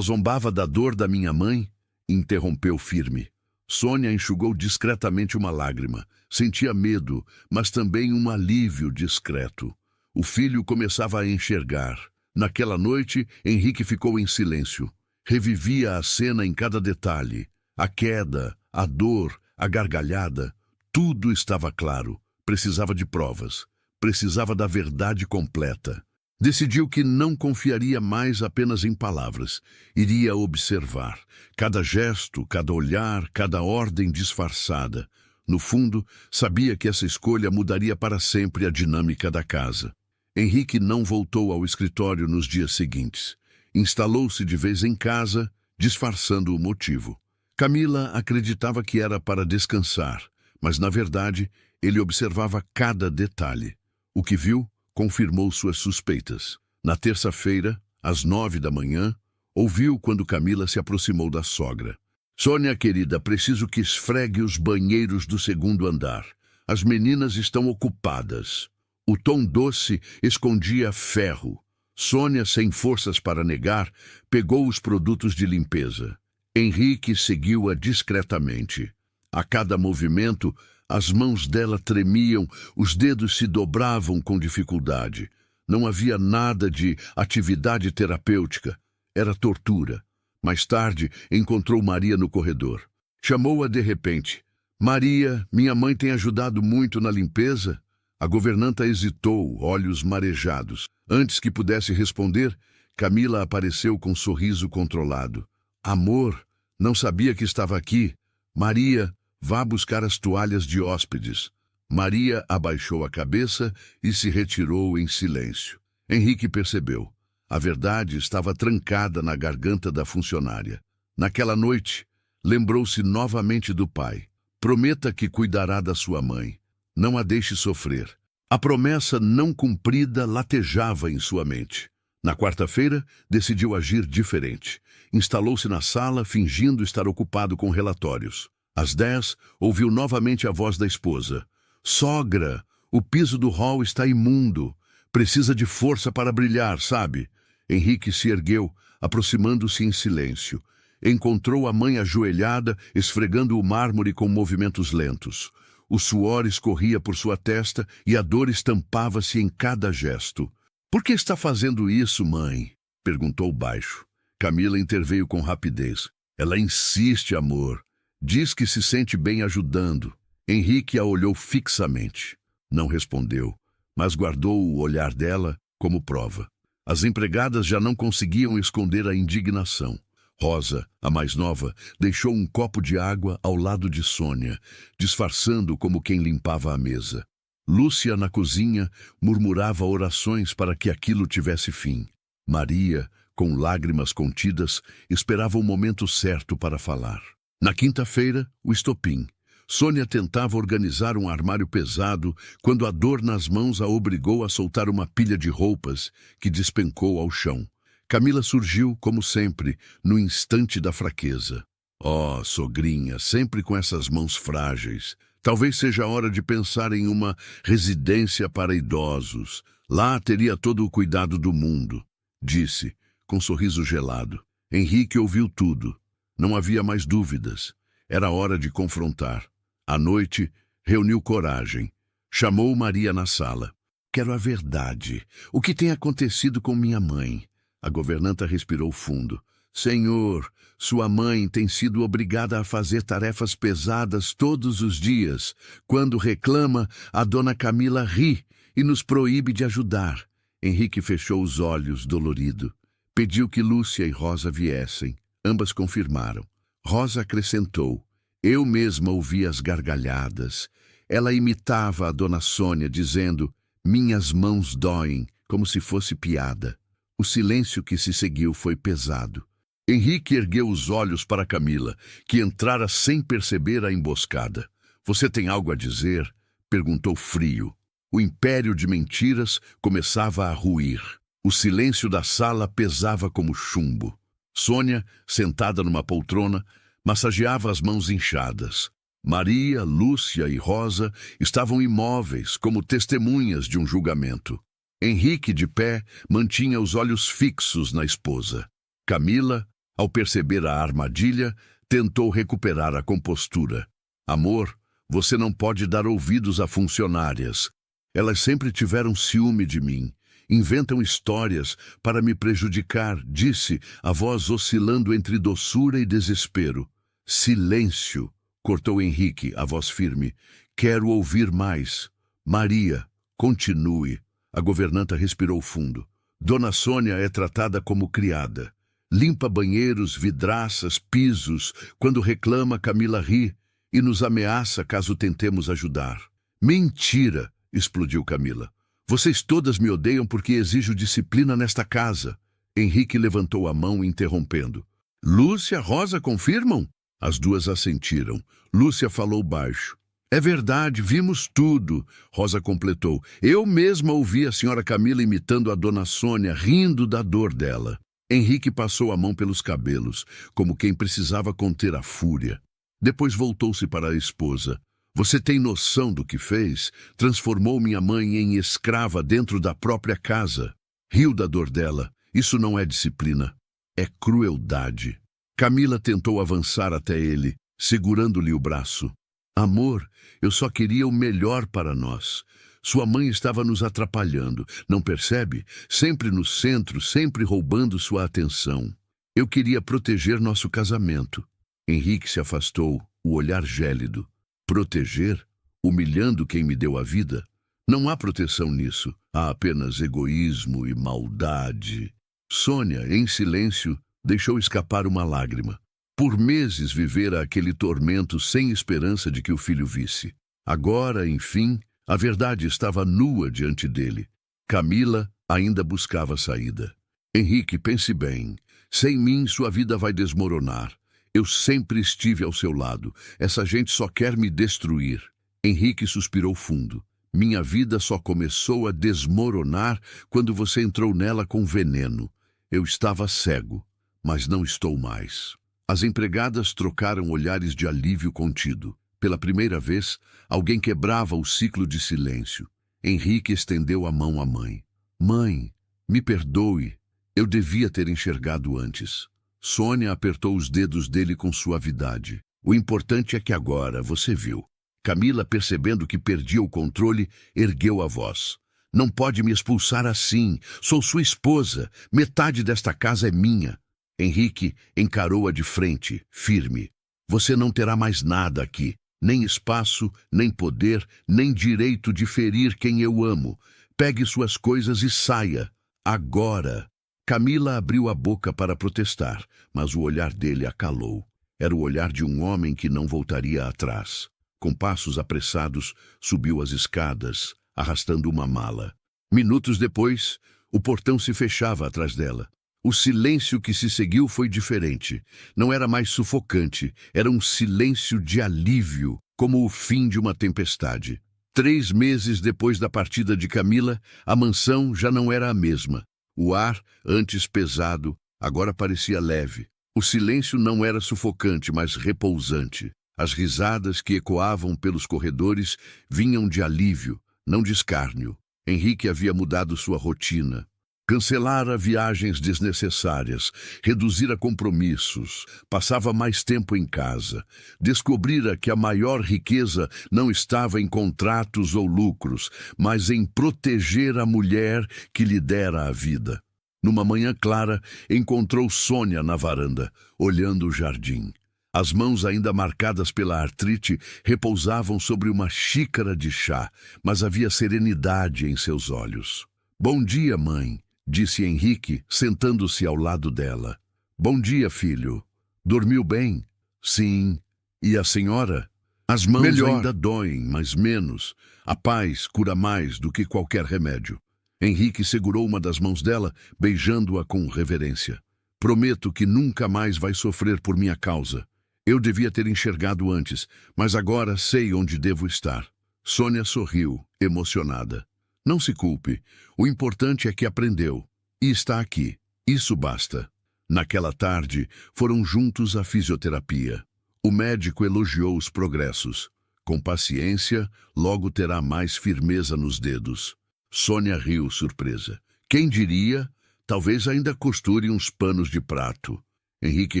zombava da dor da minha mãe. Interrompeu firme. Sônia enxugou discretamente uma lágrima. Sentia medo, mas também um alívio discreto. O filho começava a enxergar. Naquela noite, Henrique ficou em silêncio. Revivia a cena em cada detalhe. A queda, a dor, a gargalhada. Tudo estava claro. Precisava de provas. Precisava da verdade completa. Decidiu que não confiaria mais apenas em palavras. Iria observar. Cada gesto, cada olhar, cada ordem disfarçada. No fundo, sabia que essa escolha mudaria para sempre a dinâmica da casa. Henrique não voltou ao escritório nos dias seguintes. Instalou-se de vez em casa, disfarçando o motivo. Camila acreditava que era para descansar, mas, na verdade, ele observava cada detalhe. O que viu confirmou suas suspeitas. Na terça-feira, às 9 da manhã, ouviu quando Camila se aproximou da sogra. Sônia, querida, preciso que esfregue os banheiros do segundo andar. As meninas estão ocupadas. O tom doce escondia ferro. Sônia, sem forças para negar, pegou os produtos de limpeza. Henrique seguiu-a discretamente. A cada movimento, as mãos dela tremiam, os dedos se dobravam com dificuldade. Não havia nada de atividade terapêutica. Era tortura. Mais tarde, encontrou Maria no corredor. Chamou-a de repente. Maria, minha mãe tem ajudado muito na limpeza? A governanta hesitou, olhos marejados. Antes que pudesse responder, Camila apareceu com um sorriso controlado. Amor, não sabia que estava aqui. Maria, vá buscar as toalhas de hóspedes. Maria abaixou a cabeça e se retirou em silêncio. Henrique percebeu. A verdade estava trancada na garganta da funcionária. Naquela noite, lembrou-se novamente do pai. Prometa que cuidará da sua mãe. Não a deixe sofrer. A promessa não cumprida latejava em sua mente. Na quarta-feira, decidiu agir diferente. Instalou-se na sala, fingindo estar ocupado com relatórios. Às 10, ouviu novamente a voz da esposa. Sogra, o piso do hall está imundo. Precisa de força para brilhar, sabe? Henrique se ergueu, aproximando-se em silêncio. Encontrou a mãe ajoelhada, esfregando o mármore com movimentos lentos. O suor escorria por sua testa e a dor estampava-se em cada gesto. Por que está fazendo isso, mãe? Perguntou baixo. Camila interveio com rapidez. Ela insiste, amor. Diz que se sente bem ajudando. Henrique a olhou fixamente. Não respondeu, mas guardou o olhar dela como prova. As empregadas já não conseguiam esconder a indignação. Rosa, a mais nova, deixou um copo de água ao lado de Sônia, disfarçando como quem limpava a mesa. Lúcia, na cozinha, murmurava orações para que aquilo tivesse fim. Maria, com lágrimas contidas, esperava o momento certo para falar. Na quinta-feira, o estopim. Sônia tentava organizar um armário pesado quando a dor nas mãos a obrigou a soltar uma pilha de roupas que despencou ao chão. Camila surgiu, como sempre, no instante da fraqueza. Oh, sogrinha, sempre com essas mãos frágeis. Talvez seja a hora de pensar em uma residência para idosos. Lá teria todo o cuidado do mundo, disse, com sorriso gelado. Henrique ouviu tudo. Não havia mais dúvidas. Era hora de confrontar. À noite, reuniu coragem. Chamou Maria na sala. Quero a verdade. O que tem acontecido com minha mãe? A governanta respirou fundo. Senhor, sua mãe tem sido obrigada a fazer tarefas pesadas todos os dias. Quando reclama, a dona Camila ri e nos proíbe de ajudar. Henrique fechou os olhos, dolorido. Pediu que Lúcia e Rosa viessem. Ambas confirmaram. Rosa acrescentou. Eu mesma ouvi as gargalhadas. Ela imitava a dona Sônia, dizendo, minhas mãos doem, como se fosse piada. O silêncio que se seguiu foi pesado. Henrique ergueu os olhos para Camila, que entrara sem perceber a emboscada. "Você tem algo a dizer?" perguntou frio. O império de mentiras começava a ruir. O silêncio da sala pesava como chumbo. Sônia, sentada numa poltrona, massageava as mãos inchadas. Maria, Lúcia e Rosa estavam imóveis, como testemunhas de um julgamento. Henrique, de pé, mantinha os olhos fixos na esposa. Camila, ao perceber a armadilha, tentou recuperar a compostura. "Amor, você não pode dar ouvidos a funcionárias. Elas sempre tiveram ciúme de mim. Inventam histórias para me prejudicar", disse, a voz oscilando entre doçura e desespero. "Silêncio", cortou Henrique, a voz firme. "Quero ouvir mais. Maria, continue." A governanta respirou fundo. "Dona Sônia é tratada como criada. Limpa banheiros, vidraças, pisos. Quando reclama, Camila ri e nos ameaça caso tentemos ajudar." "Mentira!" explodiu Camila. "Vocês todas me odeiam porque exijo disciplina nesta casa." Henrique levantou a mão, interrompendo. "Lúcia, Rosa confirmam?" As duas assentiram. Lúcia falou baixo. "É verdade, vimos tudo", Rosa completou. "Eu mesma ouvi a senhora Camila imitando a dona Sônia, rindo da dor dela." Henrique passou a mão pelos cabelos, como quem precisava conter a fúria. Depois voltou-se para a esposa. "Você tem noção do que fez? Transformou minha mãe em escrava dentro da própria casa." Riu da dor dela. "Isso não é disciplina, é crueldade." Camila tentou avançar até ele, segurando-lhe o braço. "Amor, eu só queria o melhor para nós. Sua mãe estava nos atrapalhando, não percebe? Sempre no centro, sempre roubando sua atenção. Eu queria proteger nosso casamento." Henrique se afastou, o olhar gélido. "Proteger? Humilhando quem me deu a vida? Não há proteção nisso. Há apenas egoísmo e maldade." Sônia, em silêncio, deixou escapar uma lágrima. Por meses vivera aquele tormento sem esperança de que o filho visse. Agora, enfim, a verdade estava nua diante dele. Camila ainda buscava saída. "Henrique, pense bem. Sem mim, sua vida vai desmoronar. Eu sempre estive ao seu lado. Essa gente só quer me destruir." Henrique suspirou fundo. "Minha vida só começou a desmoronar quando você entrou nela com veneno. Eu estava cego, mas não estou mais." As empregadas trocaram olhares de alívio contido. Pela primeira vez, alguém quebrava o ciclo de silêncio. Henrique estendeu a mão à mãe. "Mãe, me perdoe. Eu devia ter enxergado antes." Sônia apertou os dedos dele com suavidade. "O importante é que agora você viu." Camila, percebendo que perdia o controle, ergueu a voz. "Não pode me expulsar assim. Sou sua esposa. Metade desta casa é minha." Henrique encarou-a de frente, firme. "Você não terá mais nada aqui. Nem espaço, nem poder, nem direito de ferir quem eu amo. Pegue suas coisas e saia. Agora." Camila abriu a boca para protestar, mas o olhar dele a calou. Era o olhar de um homem que não voltaria atrás. Com passos apressados, subiu as escadas, arrastando uma mala. Minutos depois, o portão se fechava atrás dela. O silêncio que se seguiu foi diferente. Não era mais sufocante, era um silêncio de alívio, como o fim de uma tempestade. 3 meses depois da partida de Camila, a mansão já não era a mesma. O ar, antes pesado, agora parecia leve. O silêncio não era sufocante, mas repousante. As risadas que ecoavam pelos corredores vinham de alívio, não de escárnio. Henrique havia mudado sua rotina. Cancelara viagens desnecessárias, reduzira compromissos, passava mais tempo em casa. Descobrira que a maior riqueza não estava em contratos ou lucros, mas em proteger a mulher que lhe dera a vida. Numa manhã clara, encontrou Sônia na varanda, olhando o jardim. As mãos ainda marcadas pela artrite repousavam sobre uma xícara de chá, mas havia serenidade em seus olhos. "Bom dia, mãe", disse Henrique, sentando-se ao lado dela. "Bom dia, filho. Dormiu bem?" "Sim. E a senhora?" "As mãos ainda doem, mas menos. A paz cura mais do que qualquer remédio." Henrique segurou uma das mãos dela, beijando-a com reverência. Prometo que nunca mais vai sofrer por minha causa. Eu devia ter enxergado antes, mas agora sei onde devo estar. Sônia sorriu, emocionada. Não se culpe. O importante é que aprendeu. E está aqui. Isso basta. Naquela tarde, foram juntos à fisioterapia. O médico elogiou os progressos. Com paciência, logo terá mais firmeza nos dedos. Sônia riu, surpresa. Quem diria? Talvez ainda costure uns panos de prato. Henrique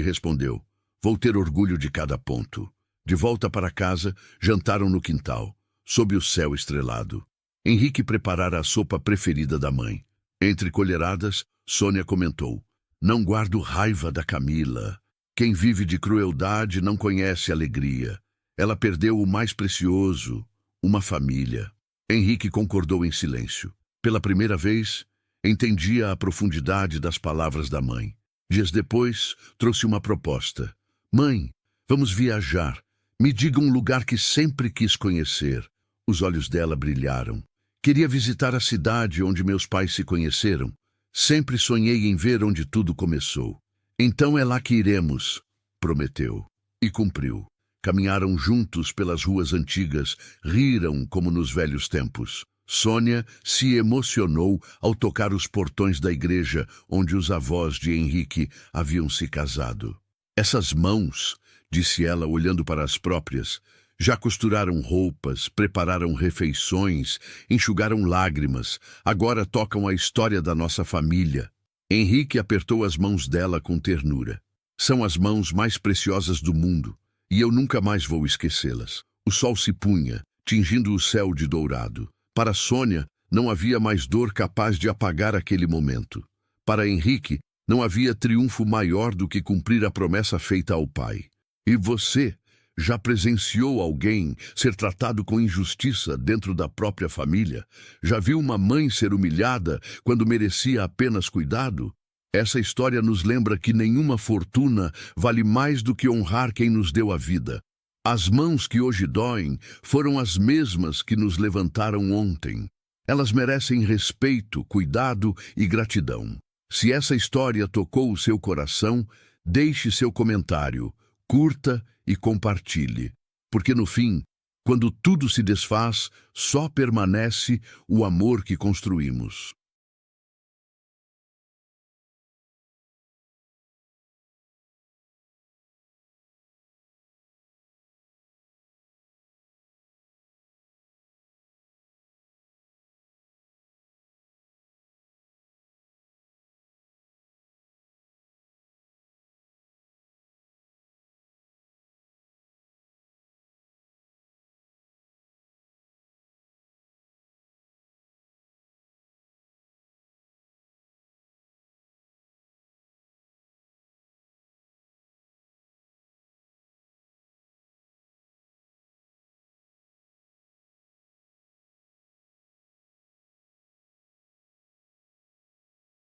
respondeu. Vou ter orgulho de cada ponto. De volta para casa, jantaram no quintal, sob o céu estrelado. Henrique preparara a sopa preferida da mãe. Entre colheradas, Sônia comentou. Não guardo raiva da Camila. Quem vive de crueldade não conhece alegria. Ela perdeu o mais precioso, uma família. Henrique concordou em silêncio. Pela primeira vez, entendia a profundidade das palavras da mãe. Dias depois, trouxe uma proposta. Mãe, vamos viajar. Me diga um lugar que sempre quis conhecer. Os olhos dela brilharam. Queria visitar a cidade onde meus pais se conheceram. Sempre sonhei em ver onde tudo começou. Então é lá que iremos, prometeu. E cumpriu. Caminharam juntos pelas ruas antigas, riram como nos velhos tempos. Sônia se emocionou ao tocar os portões da igreja onde os avós de Henrique haviam se casado. Essas mãos, disse ela olhando para as próprias, já costuraram roupas, prepararam refeições, enxugaram lágrimas, agora tocam a história da nossa família. Henrique apertou as mãos dela com ternura. São as mãos mais preciosas do mundo. E eu nunca mais vou esquecê-las. O sol se punha, tingindo o céu de dourado. Para Sônia, não havia mais dor capaz de apagar aquele momento. Para Henrique, não havia triunfo maior do que cumprir a promessa feita ao pai. E você já presenciou alguém ser tratado com injustiça dentro da própria família? Já viu uma mãe ser humilhada quando merecia apenas cuidado? Essa história nos lembra que nenhuma fortuna vale mais do que honrar quem nos deu a vida. As mãos que hoje doem foram as mesmas que nos levantaram ontem. Elas merecem respeito, cuidado e gratidão. Se essa história tocou o seu coração, deixe seu comentário, curta e compartilhe. Porque no fim, quando tudo se desfaz, só permanece o amor que construímos.